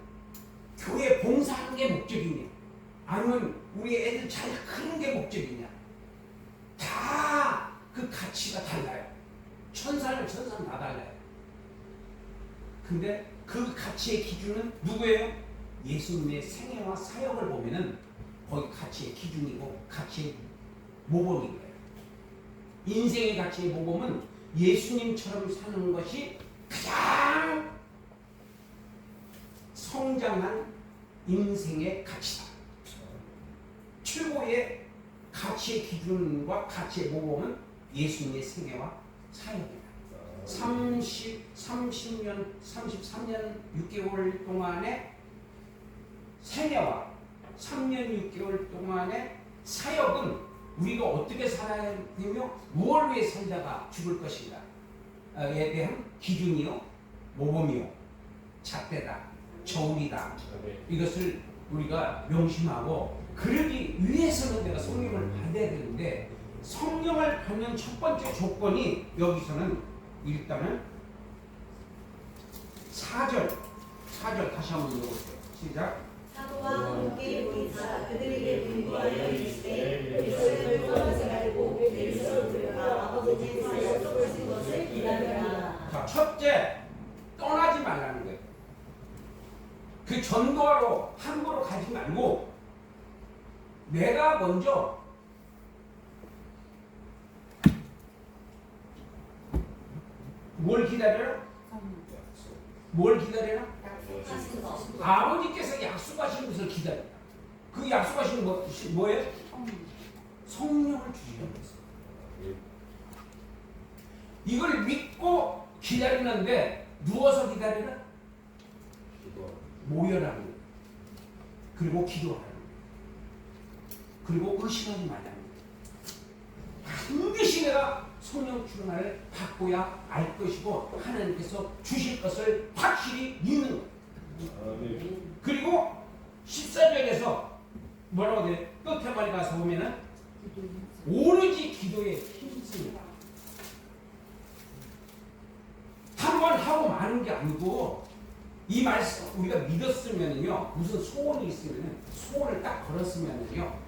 교회 봉사하는 게 목적이냐? 아니면 우리 애들 잘 크는 게 목적이냐? 천사는 다 달라요. 근데 그 가치의 기준은 누구예요? 예수님의 생애와 사역을 보면은 거기 가치의 기준이고 가치의 모범인 거예요. 인생의 가치의 모범은 예수님처럼 사는 것이 가장 성장한 인생의 가치다. 최고의 가치의 기준과 가치의 모범은 예수님의 생애와 사역이다. 33년 6개월 동안의 생애와 3년 6개월 동안의 사역은 우리가 어떻게 살아야 되며 무엇을 위해 살다가 죽을 것인가에 대한 기준이요, 모범이요, 잣대다, 저울이다. 이것을 우리가 명심하고 그러기 위해서는 내가 성령을 받아야 되는데, 성령을 받는 첫 번째 조건이 여기서는 일단은 4절 다시 한번 읽어볼게요. 시작.
사도와 함께 모이사 그들에게 분부하여 이르시되 예루살렘을 떠나지 말고 베드로로 들어가 아버지의 약속하신 것을 기다리라.
자, 첫째, 떠나지 말라는 거예요. 그 전도하러 함부로 가지 말고 내가 먼저 뭘 기다려라? 뭘 기다려라?
약속하신 것.
아버지께서 약속하신 것을 기다린다. 그 약속하신 것이 뭐예요? 성령을 주시는 거예요. 이걸 믿고 기다리는데 누워서 기다리라? 모여라는 거예요. 그리고 기도하라는 거예요. 그리고 의심하지 말라는 거예요. 반드시 내가 성령 충만을 받고야 알 것이고 하나님께서 주실 것을 확실히 믿는 거예요. 그리고 14절에서 뭐라고 돼요? 끝에 말에 가서 보면은 오로지 기도에 힘씁니다. 한 번 하고 마는 게 아니고 이 말씀 우리가 믿었으면요, 무슨 소원이 있으면 소원을 딱 걸었으면요,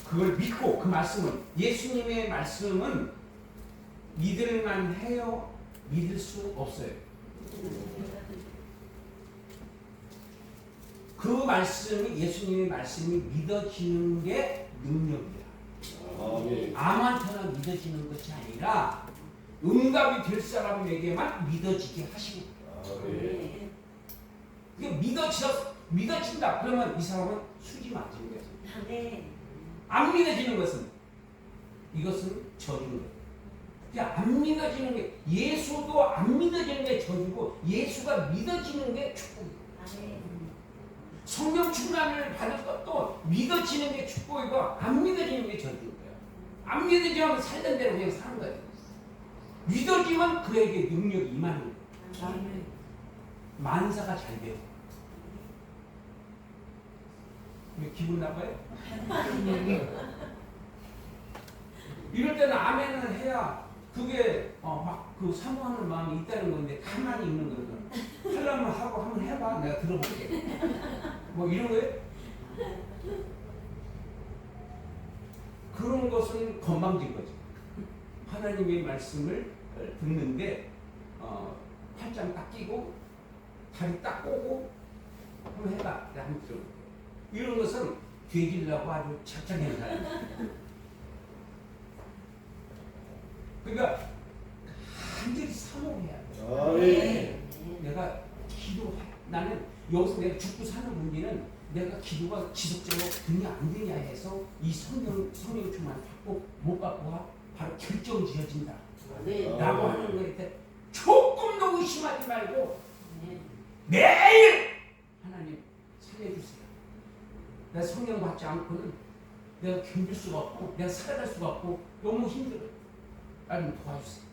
그걸 믿고 그 말씀을, 예수님의 말씀은 믿을만 해요, 믿을 수 없어요. 그 말씀이, 예수님의 말씀이 믿어지는 게 능력이야. 아무한테나 믿어지는 것이 아니라 응답이 될 사람에게만 믿어지게 하시는 거예요. 그게 믿어진다. 그러면 이 사람은 수지 맞은 거예요. 안 믿어지는 것은, 이것은 저주인 거예요. 그러니까 안 믿어지는 게, 예수도 안 믿어지는 게 저주고 예수가 믿어지는 게 축복이에요. 성령 충만을 받을 것도 믿어지는 게 축복이고 안 믿어지는 게 저주인 거예요. 안 믿어지면 살던 대로 그냥 사는 거예요. 믿어지면 그에게 능력이 임하는 거예요. 만사가 잘 돼요. 왜 기분 나빠요? 이럴 때는 아멘을 해야 그게 막 그 사모하는 마음이 있다는 건데 가만히 있는 거거든. 하려면 하고 한번 해봐. 내가 들어볼게. 뭐 이런 거예요? 그런 것은 건방진 거죠. 하나님의 말씀을 듣는데 팔짱 딱 끼고 다리 딱 꼬고 한번 해봐. 내가 한번 들어볼게. 이런 것은 되기려고 아주 착착해서 그러니까 완전히 사모해야 돼. 내가 기도해. 나는 여기서 내가 죽고 사는 문제는 내가 기도가 지속적으로 되냐 안 되냐 해서 이 성령 충만 받고 못 받고 바로 결정 지어진다. 라고 하는 거에 조금도 의심하지 말고 매일 하나님 살려주세요. 내가 성령 받지 않고는 내가 견딜 수가 없고 내가 살아갈 수가 없고 너무 힘들어요. 빨리 도와주세요.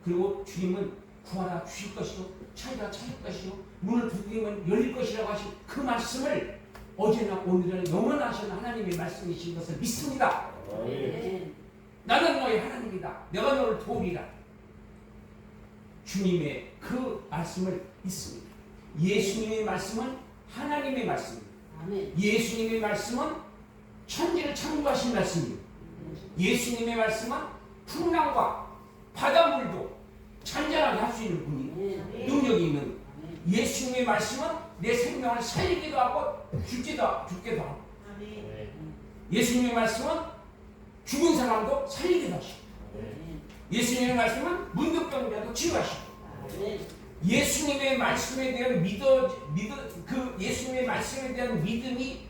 그리고 주님은 구하라 주실 것이요 찾으라 찾을 것이요 문을 두드리면 열릴 것이라고 하신 그 말씀을 어제나 오늘이나 영원히 하신 하나님의 말씀이신 것을 믿습니다. 나는 너의 하나님이다. 내가 너를 도우리라. 주님의 그 말씀을 믿습니다. 예수님의 말씀은 하나님의 말씀입니다. 예수님의 말씀은 천지를 창조하신 말씀입니다. 예수님의 말씀은 풍랑과 바닷물도 잔잔하게 할 수 있는 분이 능력이 있는 예수님의 말씀은 내 생명을 살리기도 하고 죽기도 하고 예수님의 말씀은 죽은 사람도 살리기도 하시고 예수님의 말씀은 문득병자도 치유하시고 예수님의 말씀에 대한 예수님의 말씀에 대한 믿음이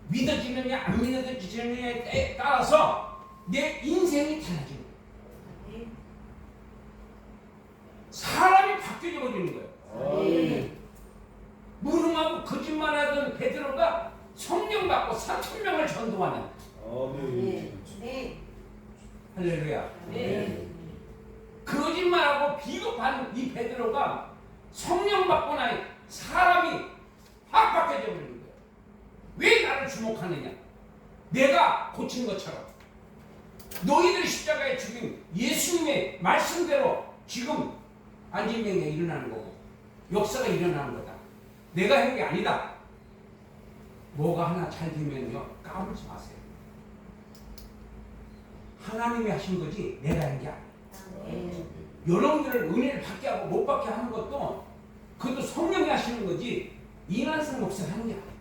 믿어지느냐 안 믿어지느냐에 따라서 내 인생이 달라지는 거예요. 사람이 바뀌어 버리는 거예요. 무능하고 거짓말하던 베드로가 성령 받고 3,000명을 전도하는. 할렐루야. 거짓말하고 비겁한 이 베드로가 성령 받고 나니 사람이 확 바뀌어져 버리는 거예요. 왜 나를 주목하느냐? 내가 고친 것처럼 너희들 십자가에 죽인 예수님의 말씀대로 지금 안진병에 일어나는 거고 역사가 일어나는 거다. 내가 한 게 아니다. 뭐가 하나 잘 되면요 까불지 마세요. 하나님이 하신 거지 내가 한 게 아니야. 여러분들을 은혜를 받게 하고 못 받게 하는 것도 그것도 성령이 하시는 거지 이난승 목사가 하는 게 아니야.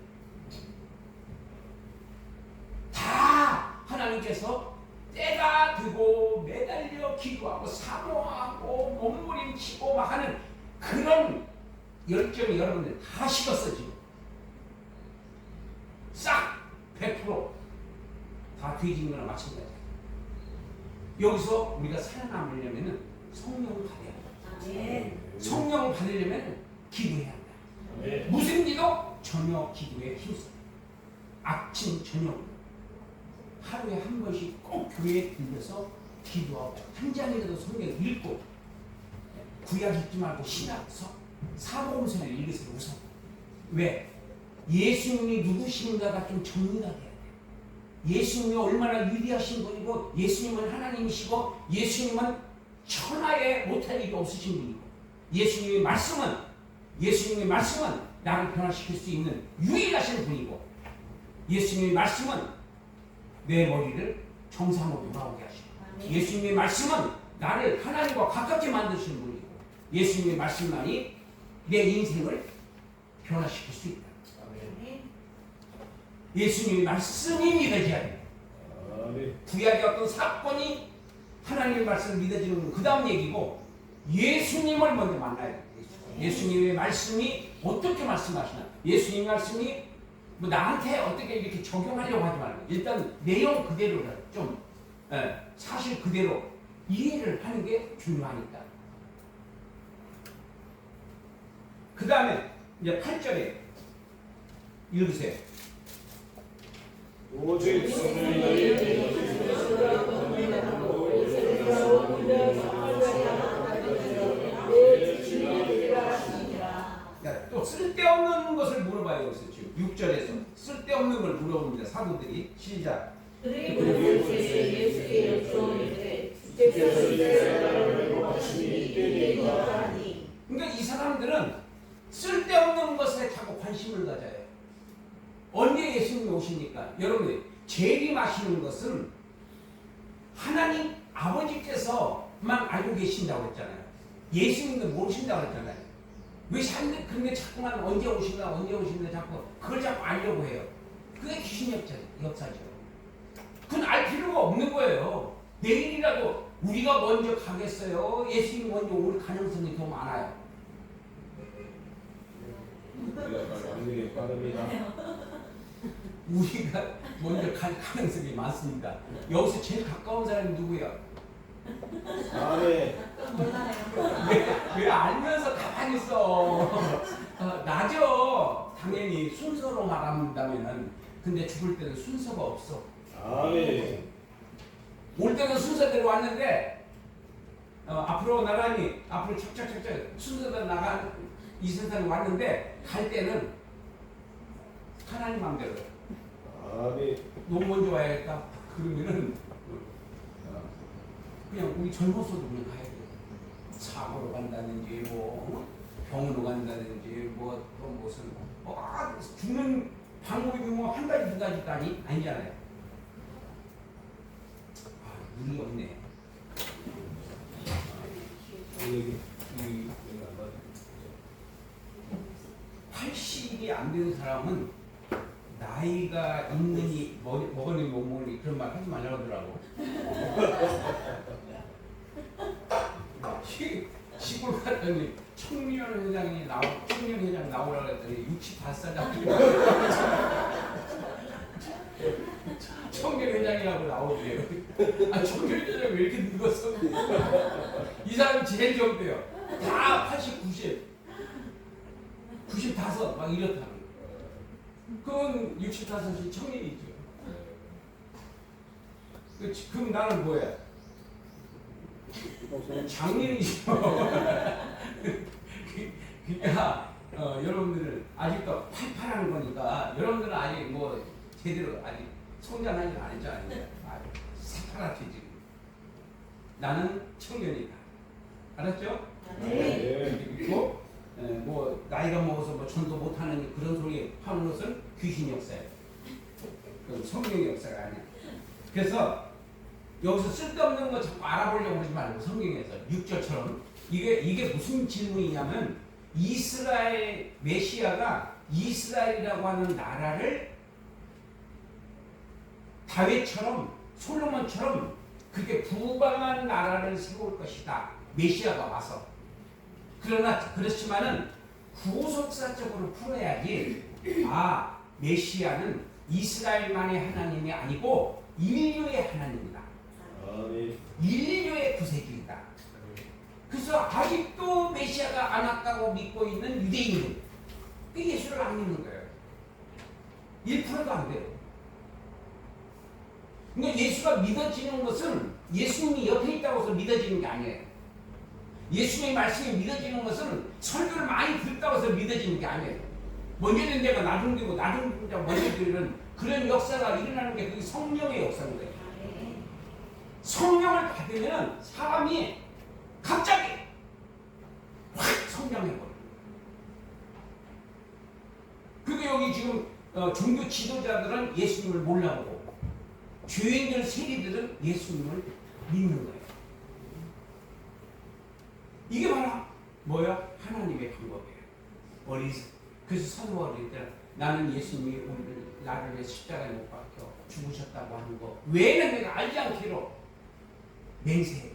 다 하나님께서 때가 되고 매달려 기도하고 사모하고 몸부림치고 막 하는 그런 열정이 여러분들 다 식었어 지금. 싹 100% 다 뒤진 거나 마찬가지야. 여기서 우리가 살아남으려면 성령을 받아야 돼. 성령을 받으려면 기도해야 한다. 무슨 기도? 저녁 기도에 힘써. 아침 저녁 하루에 한 번씩 꼭 교회에 들려서 기도하고 한 장이라도 성경 읽고 구약 읽지 말고 신약 사복음서를 읽으세요. 우선 왜? 예수님이 누구신가가 좀 정리가 돼야 돼. 예수님이 얼마나 위대하신 분이고 예수님은 하나님이시고 예수님은 천하에 못할 일이 없으신 분이고 예수님의 말씀은 나를 변화시킬 수 있는 유일하신 분이고 예수님의 말씀은 내 머리를 정상으로 돌아오게 하시고 예수님의 말씀은 나를 하나님과 가깝게 만드시는 분이고 예수님의 말씀만이 내 인생을 변화시킬 수 있다. 예수님의 말씀이 믿어져야 돼. 구약의 어떤 사건이 하나님의 말씀을 믿어지는 건 그 다음 얘기고 예수님을 먼저 만나야 돼. 예수님의 말씀이 어떻게 말씀하시나 예수님의 말씀이 뭐 나한테 어떻게 이렇게 적용하려고 하지 말고 일단 내용 그대로를 좀 사실 그대로 이해를 하는 게 중요하니까. 그 다음에 이제 8절에 읽으세요.
오직
또 쓸데없는 것을 물어봐요. 여기서 지금 6절에서 쓸데없는 걸 물어봅니다. 사도들이. 시작. 그러니까 이 사람들은 쓸데없는 것에 자꾸 관심을 가져요. 언제 예수님이 오십니까? 여러분 재림하시는 것은 하나님 아버지께서만 알고 계신다고 했잖아요. 예수님도 모르신다고 했잖아요. 왜 사람들이 근데 자꾸만 언제 오신다 자꾸 그걸 자꾸 알려고 해요. 그게 귀신의 역사죠. 그건 알 필요가 없는 거예요. 내일이라도 우리가 먼저 가겠어요. 예수님이 먼저 올 가능성이 더 많아요. 우리가 먼저 갈 가능성이 많습니다. 여기서 제일 가까운 사람이 누구야? 왜 알면서 가만히 있어? 나죠. 당연히 순서로 말한다면은. 근데 죽을 때는 순서가 없어. 올 때는 순서대로 왔는데 앞으로 나가니 앞으로 착착착착 순서대로 나간 이 세상에 왔는데 갈 때는 하나님 마음대로. 너무 먼저 와야겠다. 그러면은 그냥 우리 젊었어도 그냥 가야 돼. 사고로 간다든지 뭐 병으로 간다든지 뭐 또 무슨 죽는 방법이 뭐 한 가지 두 가지 아니잖아요. 눈이 없네.
여기 안 맞아.
80이 안 되는 사람은 나이가 있느니 먹으니 못 먹으니 그런 말 하지 말라고 하더라고. 시골 갔더니 청년 회장 나오라고 했더니 65살 청년 회장이라고 나오더래요. 아, 청년 회장이 왜 이렇게 늙었어? 이 사람 제일 적대요. 다 80, 90, 95 막 이렇다는 거예요. 그건 65이 청년이죠. 그럼 나는 뭐야? 장년이죠. 그러니까 여러분들은 아직도 팔팔한 거니까 여러분들은 아직 뭐 제대로 아직 성장하지 않았죠. 새파랗게 지금. 나는 청년이다. 알았죠?
네.
그리고 뭐 나이가 먹어서 뭐 전도 못하는 그런 소리 하는 것은 귀신 역사예요. 그건 성령의 역사가 아니야. 그래서 여기서 쓸데없는 거 자꾸 알아보려고 그러지 말고 성경에서 6절처럼 이게 무슨 질문이냐면 이스라엘 메시아가 이스라엘이라고 하는 나라를 다윗처럼 솔로몬처럼 그렇게 부강한 나라를 세울 것이다. 메시아가 와서. 그러나 그렇지만은 구속사적으로 풀어야지. 메시아는 이스라엘만의 하나님이 아니고 인류의 하나님이다.
아멘.
인류의 구세주이다. 그래서 아직도 메시아가 안 왔다고 믿고 있는 유대인들, 예수를 안 믿는 거예요. 1%도 안 돼요. 그러니까 예수가 믿어지는 것은 예수님이 옆에 있다고 해서 믿어지는 게 아니에요. 예수님의 말씀이 믿어지는 것은 설교를 많이 듣다고 해서 믿어지는 게 아니에요. 먼저 된 자가 나중 되고 나중 된 자가 먼저 되는 그런 역사가 일어나는 게 그게 성령의 역사인 거예요. 성령을 받으면 사람이 갑자기 확 성장해버려요. 그리고 여기 지금 종교 지도자들은 예수님을 몰라보고 교인들 세리들은 예수님을 믿는 거예요. 이게 바로 뭐야? 하나님의 방법이에요. 그래서 사도 바울이 때 나는 예수님이 나를 위해 십자가에 못 박혀 죽으셨다고 하는 거 외에는 내가 알지 않기로 맹세해요.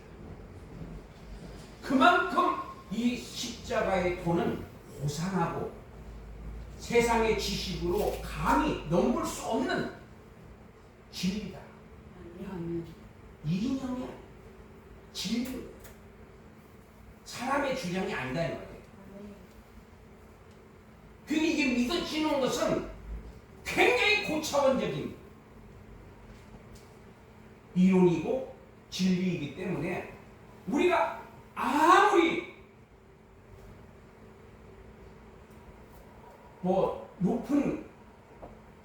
그만큼 이 십자가의 도는 고상하고 세상의 지식으로 감히 넘볼 수 없는 진리다. 이념이야. 진리. 사람의 주장이 아니다 이 말이에요. 그리고 이게 믿어지는 것은 굉장히 고차원적인 이론이고 진리이기 때문에 우리가 아무리 뭐 높은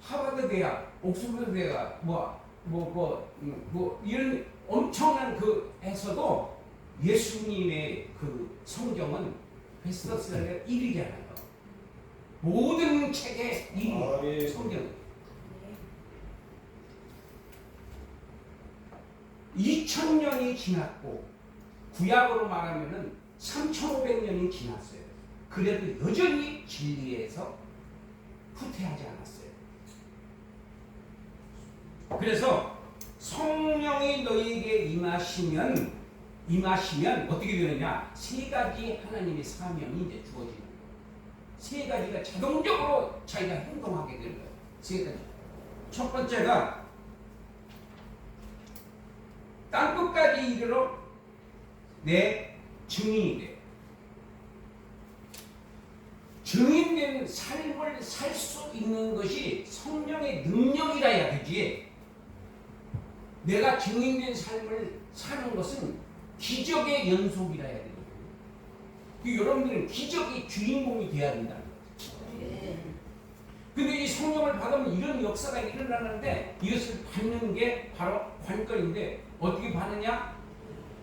하버드 대학, 옥스퍼드 대학, 이런 엄청난 그 에서도 예수님의 그 성경은 베스트셀러 1위잖아요. 모든 책의 1위 성경. 2000년이 지났고 구약으로 말하면은 3500년이 지났어요. 그래도 여전히 진리에서 후퇴하지 않았어요. 그래서 성령이 너희에게 임하시면 어떻게 되느냐? 세 가지 하나님의 사명이 이제 주어지는 거예요. 세 가지가 자동적으로 자기가 행동하게 되는 거예요. 세 가지. 첫 번째가 땅끝까지 이르러 내 증인이 돼. 증인된 삶을 살 수 있는 것이 성령의 능력이라 해야 되지. 내가 증인된 삶을 사는 것은 기적의 연속이라 해야 되거든요. 여러분들은 기적의 주인공이 돼야 된다는 거죠. 근데 이 성령을 받으면 이런 역사가 일어나는데 이것을 받는 게 바로 관건인데 어떻게 받느냐?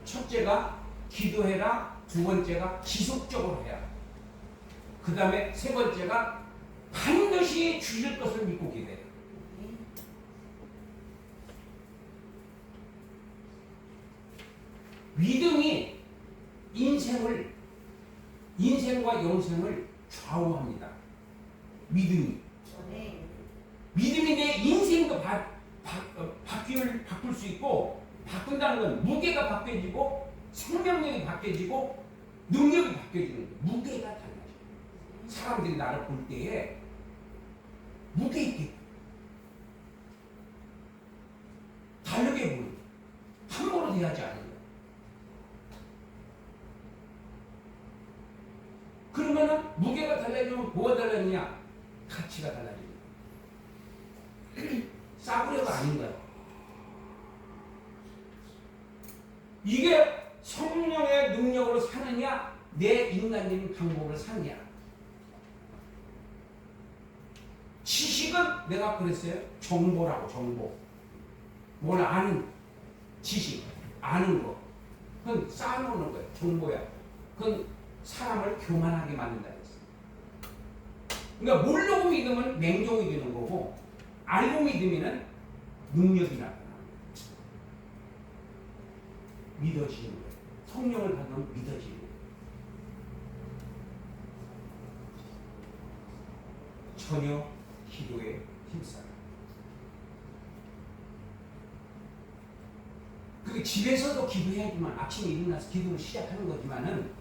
첫째가 기도해라. 두 번째가 지속적으로 해라. 그 다음에 세 번째가 반드시 주실 것을 믿고 기대해라. 믿음이 인생과 영생을 좌우합니다. 믿음이.
아멘.
믿음이 내 인생도 바꿀 수 있고, 바꾼다는 건 무게가 바뀌어지고 생명력이 바뀌어지고 능력이 바뀌어지는 거예요. 무게가 달라져요. 사람들이 나를 볼 때에 무게 있게 다르게 보는, 함부로 대하지 않는 거예요. 그러면은 무게가 달라지면 뭐가 달라지냐? 가치가 달라집니다. 싸구려가 아닌 거예요. 이게 성령의 능력으로 사느냐, 내 인간적인 방법으로 사느냐. 지식은 내가 그랬어요. 정보라고, 정보. 뭘 아는 지식, 아는 거. 그건 쌓아놓는 거예요. 정보야. 그건 사람을 교만하게 만든다 했어요. 그러니까 모르고 믿으면 맹종이 되는 거고, 알고 믿으면 능력이 나타나는 거예요. 믿어지는 거예요. 성령을 받으면 믿어지는 거예요. 전혀 기도에 힘써라. 그게 집에서도 기도해야지만, 아침에 일어나서 기도를 시작하는 거지만은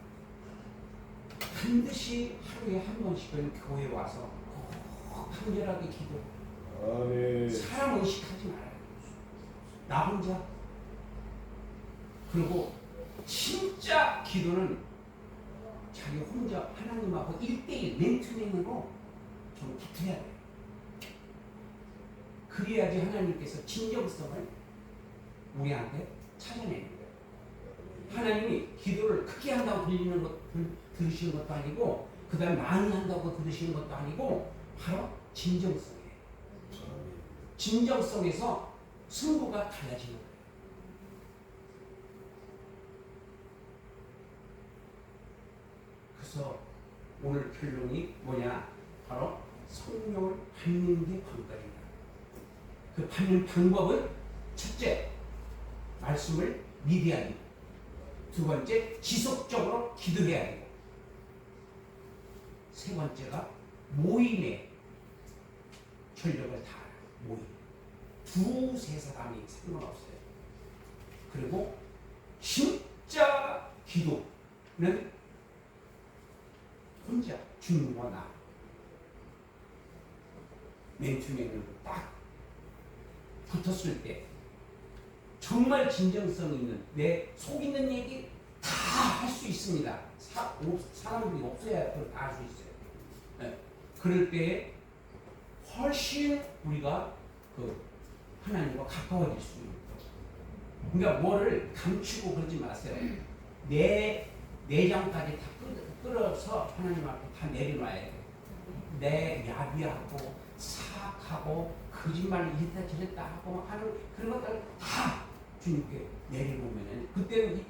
반드시 하루에 한 번씩은 교회에 와서 간절하게 기도.
아멘.
사람 의식하지 말아요. 나 혼자. 그리고 진짜 기도는 자기 혼자 하나님하고 1대1 맨투맨으로 좀 붙어야 돼요. 그래야지 하나님께서 진정성을 우리한테 찾아내는 거예요. 하나님이 기도를 크게 한다고 들으시는 것도 아니고, 그 다음에 많이 한다고 들으시는 것도 아니고, 바로 진정성이에요. 진정성에서 승부가 달라지는 거예요. 그래서 오늘 결론이 뭐냐? 바로 성령을 받는 게 방법이다. 그 받는 방법은 첫째, 말씀을 믿어야 되고, 두 번째, 지속적으로 기도해야 되고, 세 번째가 모임에 전력을 다하라. 모임. 두세 사람이 상관없어요. 그리고 진짜 기도는 혼자, 주님과 나. 맨투맨으로 딱 붙었을 때 정말 진정성 있는, 내 속 있는 얘기 다 할 수 있습니다. 사람들이 없어야 그걸 다 할 수 있어요. 네. 그럴 때에 훨씬 우리가 그 하나님과 가까워질 수 있는 거예요. 그러니까 뭐를 감추고 그러지 마세요. 내 내장까지 다 끌어서 하나님 앞에 다 내려놔야 돼요. 내 야비하고 사악하고 거짓말을 이랬다 저랬다 하고 하는 그런 것들을 다 주님께 내려놓으면, 그때는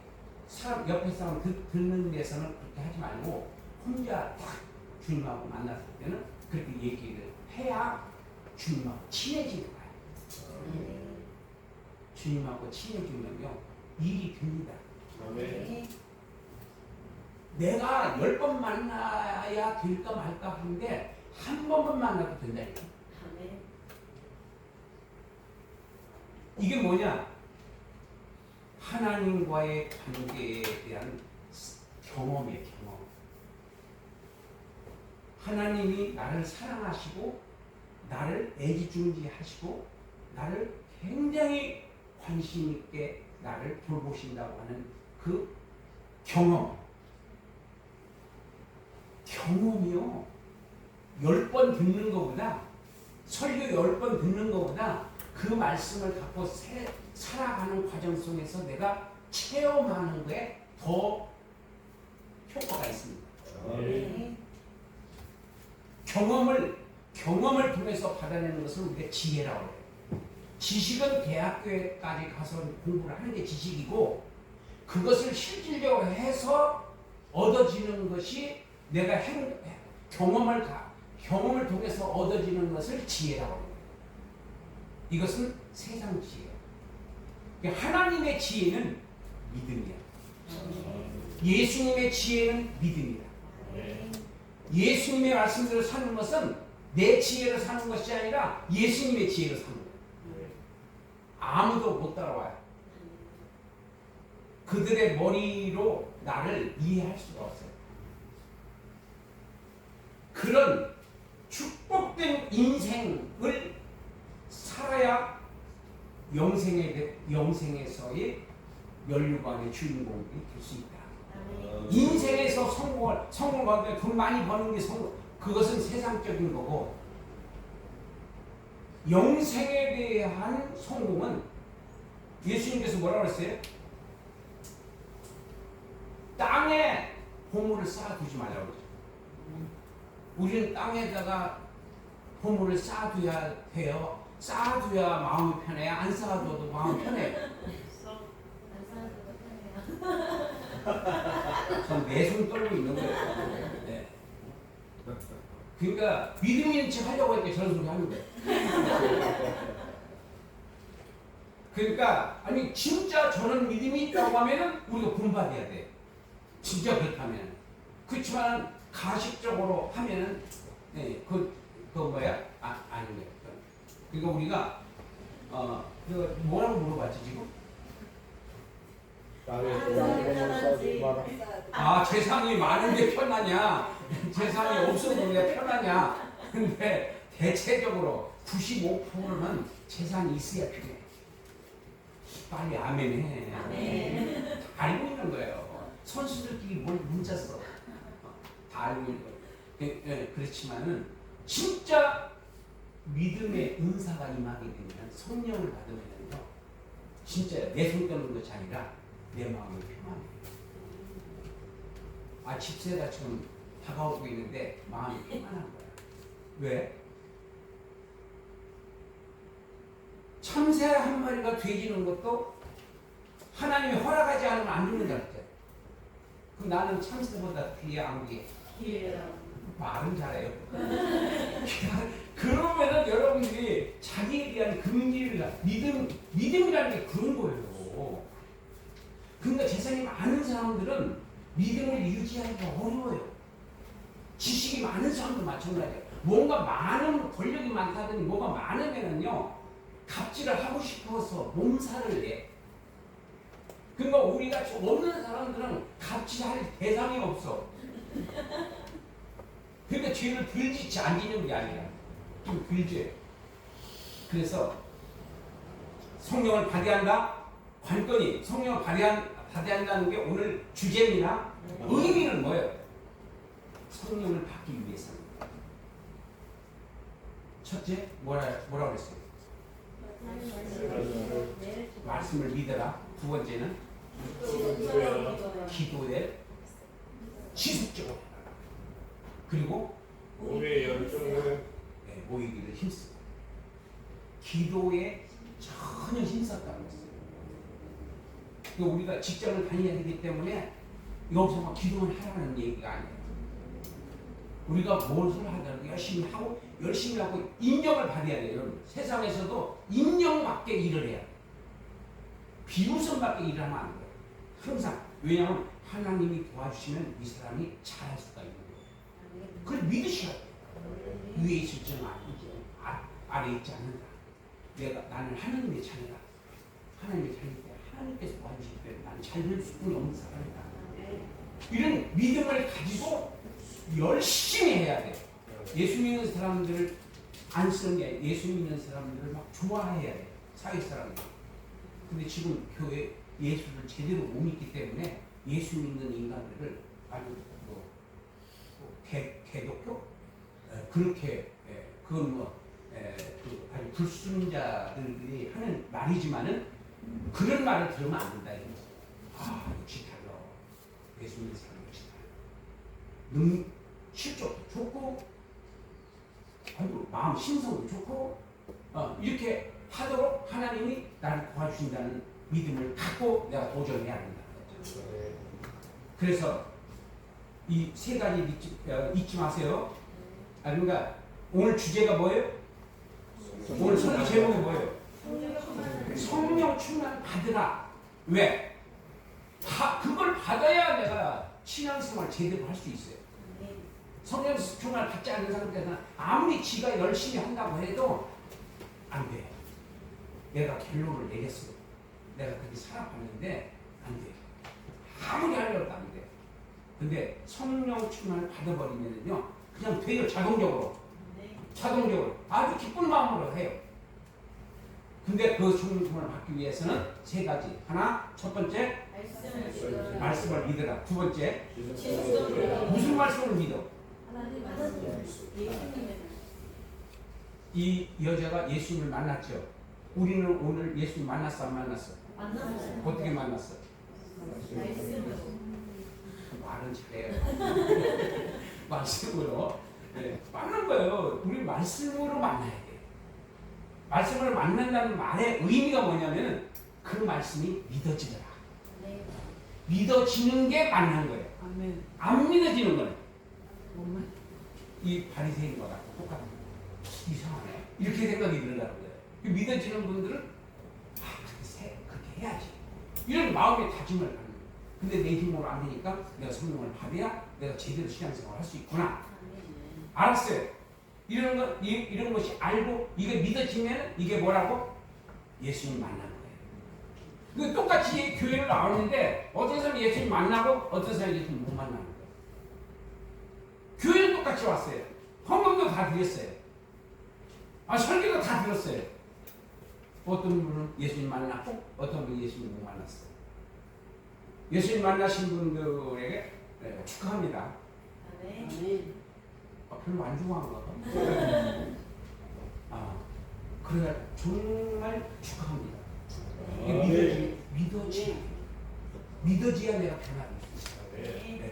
사람, 옆에 사람 듣는 데서는 그렇게 하지 말고 혼자 딱 주님하고 만났을 때는 그렇게 얘기를 해야 주님하고 친해지는 거예요. 주님하고 친해지면요 일이 됩니다.
아멘.
내가 10번 만나야 될까 말까 하는데 한 번만 만나도 된다니까.
아멘.
이게 뭐냐? 하나님과의 관계에 대한 경험이에요. 경험. 하나님이 나를 사랑하시고 나를 애지중지하시고 나를 굉장히 관심 있게 나를 돌보신다고 하는 그 경험이요. 10번 듣는 것보다, 설교 10번 듣는 것보다 그 말씀을 갖고 살아가는 과정 속에서 내가 체험하는 거에 더 효과가 있습니다.
아멘.
경험을 통해서 받아내는 것을 우리가 지혜라고 해요. 지식은 대학교에까지 가서 공부를 하는 게 지식이고, 그것을 실질적으로 해서 얻어지는 것이 내가 경험을 통해서 얻어지는 것을 지혜라고 해요. 이것은 세상 지혜예요. 하나님의 지혜는 믿음이야.
아멘.
예수님의 지혜는 믿음이다.
아멘.
예수님의 말씀대로 사는 것은 내 지혜로 사는 것이 아니라 예수님의 지혜로 사는 거예요. 아무도 못 따라와요. 그들의 머리로 나를 이해할 수가 없어요. 그런 축복된 인생을 살아야 영생에서의 면류관의 주인공이 될 수 있다. 인생에서 성공하는데 돈 많이 버는 게 그것은 세상적인 거고, 영생에 대한 성공은 예수님께서 뭐라고 그랬어요? 땅에 보물을 쌓아두지 말라고 그러죠. 우리는 땅에다가 보물을 쌓아둬야 돼요. 쌓아둬야 마음이 편해요. 안 쌓아둬도 마음이 편해요. 전 내 손 떨고 있는 거예요. 네. 그러니까 믿음 있는 척 하려고 했더니 저런 소리 하는 거예요. 그러니까 아니 진짜 저는 믿음이 있다고 하면은 우리가 본받아야 돼. 진짜 그렇다면. 그렇지만 가식적으로 하면은 그 뭐야? 아닌 거예요. 그러니까 우리가 그 뭐라고 물어봤지 지금? 재산이 많은데 편하냐? 재산이 없어도 왜 편하냐? 근데 대체적으로 95%는 재산이 있어야 편해. 빨리 아멘해. 아멘. 다 알고 있는 거예요. 선수들끼리 뭘 문자 써. 다 알고 있는 거예요. 그렇지만은 진짜 믿음의 은사가 임하게 되면, 성령을 받으면요, 진짜 내 손 떠는 것이 아니라 내 마음이 평안해요. 집세가 지금 다가오고 있는데 마음이 평안한 거야. 왜? 참새 한 마리가 돼지는 것도 하나님이 허락하지 않으면 안 죽는다 그랬죠. 그럼 나는 참새보다 귀해 안 귀해?
기회요.
말은 잘해요. 그러면은 여러분들이 자기에 대한 긍지를 믿음이라는 게 그런 거예요. 그러니까 재산이 많은 사람들은 믿음을 유지하기가 어려워요. 지식이 많은 사람도 마찬가지예요. 뭔가 많은 권력이 많다더니 뭐가 많으면은요, 갑질을 하고 싶어서 몸살을 내. 그러니까 우리가 없는 사람들은 갑질할 대상이 없어. 그러니까 죄를 덜 짓지 안 지는 게 아니라 좀 덜 죄. 그래서 성령을 발휘한다? 관건이 성령을 발휘한다는 게 오늘 주제입니다. 의미는 뭐예요? 성령을 받기 위해서입니다. 첫째, 뭐라고 그랬어요? 말씀을 믿어라. 두 번째는 기도에 지속적으로 해라. 그리고
몸의 열정은
모이기를 힘쓰고, 기도에 전혀 힘썼다는 것이에요. 우리가 직장을 다녀야 되기 때문에 여기서 막 기도만 하라는 얘기가 아니에요. 우리가 무엇을 하더라도 열심히 하고 인정을 받아야 돼요. 여러분, 세상에서도 인정받게 일을 해야 돼요. 비웃음받게 일을 하면 안 돼요. 항상. 왜냐하면 하나님이 도와주시면 이 사람이 잘할 수가 있는 거예요. 그걸 믿으셔야 돼요. 위에 있을 줄은 아니죠. 아래에 있지 않는다. 나는 하나님의 자녀다. 하나님의 자녀다. 하나님께서 도와주실 때 나는 잘될 수뿐이 없는 사람이다. 이런 믿음을 가지고 열심히 해야 돼요. 예수 믿는 사람들을 안 쓰는 게 아니라 예수 믿는 사람들을 막 좋아해야 돼요. 사회 사람들. 근데 지금 교회 예수를 제대로 못 믿기 때문에 예수 믿는 인간들을 아주 개독교? 그렇게 그건 아주 불순자들이 하는 말이지만은 그런 말을 들으면 안 된다. 역시 달라. 예수 믿는 사람 역시 달라. 실적도 좋고, 마음 신성도 좋고, 이렇게 하도록 하나님이 나를 도와주신다는 믿음을 갖고 내가 도전해야 된다. 그래서 이 세 가지 잊지 마세요. 그러니까 오늘 주제가 뭐예요? 오늘 설교 제목이 뭐예요? 성령 충만 받으라. 왜? 그걸 받아야 내가 신앙생활 제대로 할 수 있어요. 성령 충만을 받지 않는 사람들은 아무리 지가 열심히 한다고 해도 안 돼. 내가 결론을 내렸어요. 내가 그렇게 살아봤는데 안 돼. 아무리 하려도 안 돼. 근데 성령 충만을 받아버리면요 그냥 돼요. 자동적으로 아주 기쁜 마음으로 해요. 근데 그 성령 충만을 받기 위해서는 세 가지. 하나, 첫 번째 말씀을 믿어라. 두 번째 무슨 말씀을 믿어? 이 여자가 예수님을 만났죠. 우리는 오늘 예수님 만났어 안 만났어? 어떻게 만났어? 말은 잘해요. 말씀으로 만난 거예요. 우리 말씀으로 만나야 돼. 말씀을 만난다는 말의 의미가 뭐냐면 그 말씀이 믿어지더라. 믿어지는 게 만난 거예요. 안 믿어지는 거예요. 이 바리새인 거랑 똑같은 거예요. 이상하네. 이렇게 생각이 들더라고요. 믿어지는 분들은 그렇게 해야지. 이런 마음의 다짐을 하는 거예요. 근데 내 힘으로 안 되니까 내가 성령을 받아야 내가 제대로 신앙생활을 할 수 있구나. 알았어요. 이런 것이 알고 이게 믿어지면 이게 뭐라고? 예수님 만나는 거예요. 똑같이 교회를 나오는데 어떤 사람이 예수님 만나고 어떤 사람이 예수님 못 만나는 거예요. 교회는 똑같이 왔어요. 헌금도 다 드렸어요. 설교도 다 들었어요. 어떤 분은 예수님 만났고 어떤 분은 예수님 못 만났어요. 예수님 만나신 분들에게 축하합니다. 별로 안 좋아한가 봐. 그래 정말 축하합니다. 믿어지야 내가 변화를 수 있어요.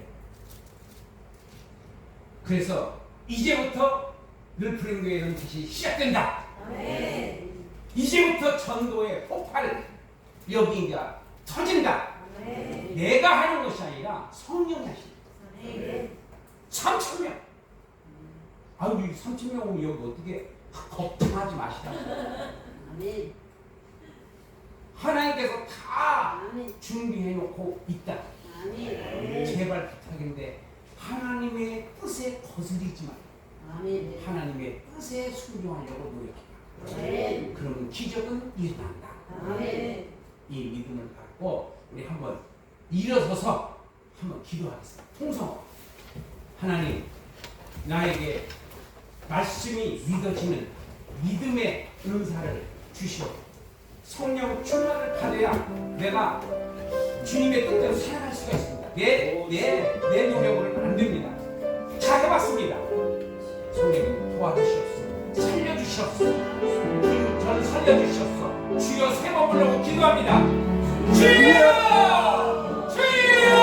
그래서 이제부터 늘프랭교회는 다시 시작된다. 이제부터 전도의 폭발 여기 이제 터진다. 내가 하는 것이 아니라 성령이 하시는 3,000명. 아유 3,000명 오면 여기 어떻게 걱정하지 마시라고. 하나님께서 다 준비해 놓고 있다. 제발 부탁인데 하나님의 뜻에 거스리지 마. 하나님의 뜻에 순종하려고 노력해라. 그러면 기적은 일어난다. 이 믿음을 갖고 우리 한번 일어서서 한번 기도하겠습니다. 통성. 하나님, 나에게 말씀이 믿어지는 믿음의 은사를 주시오. 성령 충만을 받아야 내가 주님의 뜻대로 살아갈 수가 있습니다. 내 노력으로는 안 됩니다. 다 해봤습니다. 성령님 도와주시옵소서. 살려주시옵소서. 저는 살려주시옵소서. 주여 세 번 불러고 기도합니다. 주여! 주여!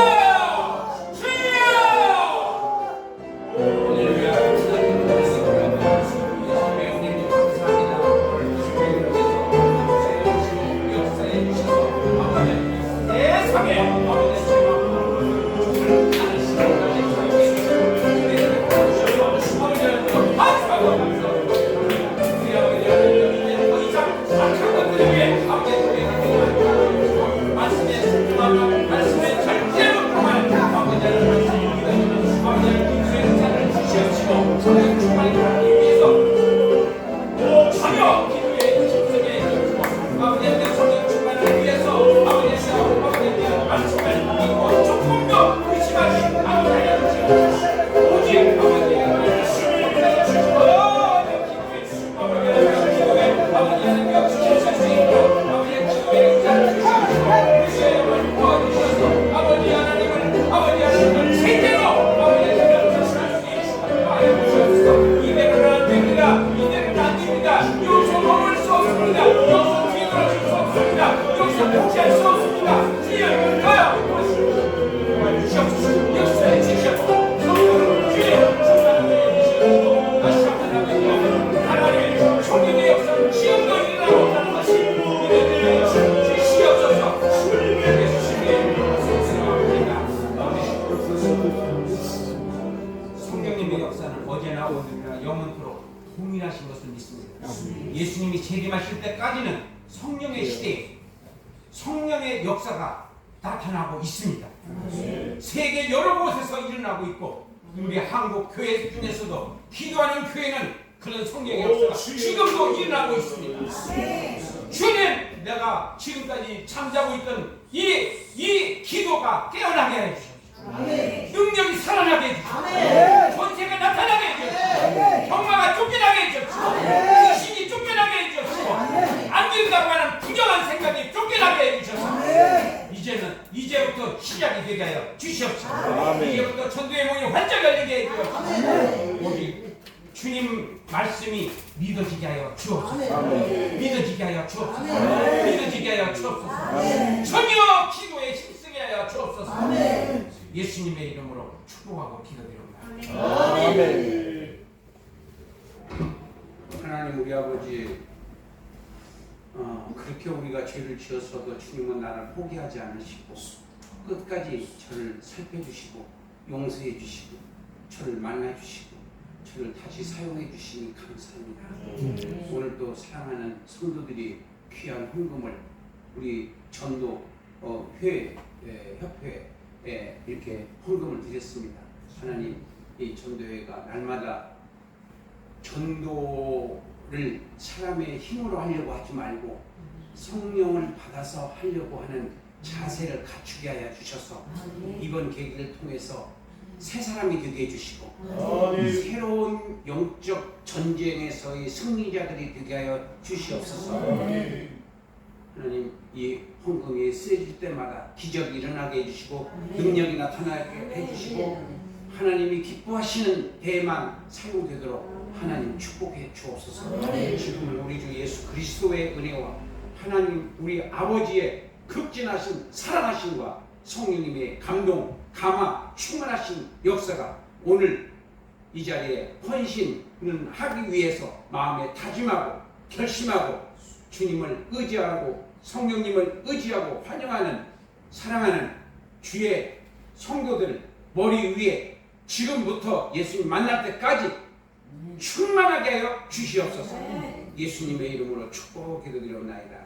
성령님의 역사는 어제나 오늘이나 영원토록 동일하신 것을 믿습니다. 예수님이 재림하실 때까지는 성령의 시대에 성령의 역사가 나타나고 있습니다. 세계 여러 곳에서 일어나고 있고 우리 한국 교회 중에서도 기도하는 교회는 그런 성령의 역사가 지금도 일어나고 있습니다. 주님, 내가 지금까지 잠자고 있던 이 기도가 깨어나게 해주십시오. 능력이 살아나게 해주십시오. 권세가 나타나게 해주십시오. 병마가 쫓겨나게 해주십시오. 귀신이 쫓겨나게 해주십시오. 안 된다고 하는 부정한 생각이 쫓겨나게 해주셔서 이제부터 시작이 되게 하여 주시옵소서. 이제부터 전도의 문이 활짝 열리게 해주옵소서. 우리 주님 말씀이 믿어지게 하여 주옵소서. 믿어지게 하여 주옵소서. 믿어지게 하여 주옵소서. 전혀 기도에 힘쓰게 하여 주옵소서. 예수님의 이름으로 축복하고 기도드립니다. 하나님 우리 아버지, 그렇게 우리가 죄를 지었어도 주님은 나를 포기하지 않으시고 끝까지 저를 살펴주시고 용서해 주시고 저를 만나 주시고 저를 다시 사용해 주시니 감사합니다. 오늘도 사랑하는 성도들이 귀한 헌금을 우리 전도 협회에 이렇게 헌금을 드렸습니다. 하나님, 이 전도회가 날마다 전도를 사람의 힘으로 하려고 하지 말고 성령을 받아서 하려고 하는 자세를 갖추게 하여 주셔서 이번 계기를 통해서 새 사람이 되게 해주시고 새로운 영적 전쟁에서의 승리자들이 되게 하여 주시옵소서. 하나님, 이 헌금이 쓰여질 때마다 기적이 일어나게 해주시고 능력이 나타나게 해주시고 하나님이 기뻐하시는 대만 사용되도록 하나님 축복해 주옵소서. 지금은 우리 주 예수 그리스도의 은혜와 하나님 우리 아버지의 극진하신 사랑하심과 성령님의 감동, 감화, 충만하신 역사가 오늘 이 자리에 헌신을 하기 위해서 마음에 다짐하고 결심하고 주님을 의지하고 성령님을 의지하고 환영하는 사랑하는 주의 성도들 머리 위에 지금부터 예수님 만날 때까지 충만하게 하여 주시옵소서. 예수님의 이름으로 축복 기도드리옵나이다.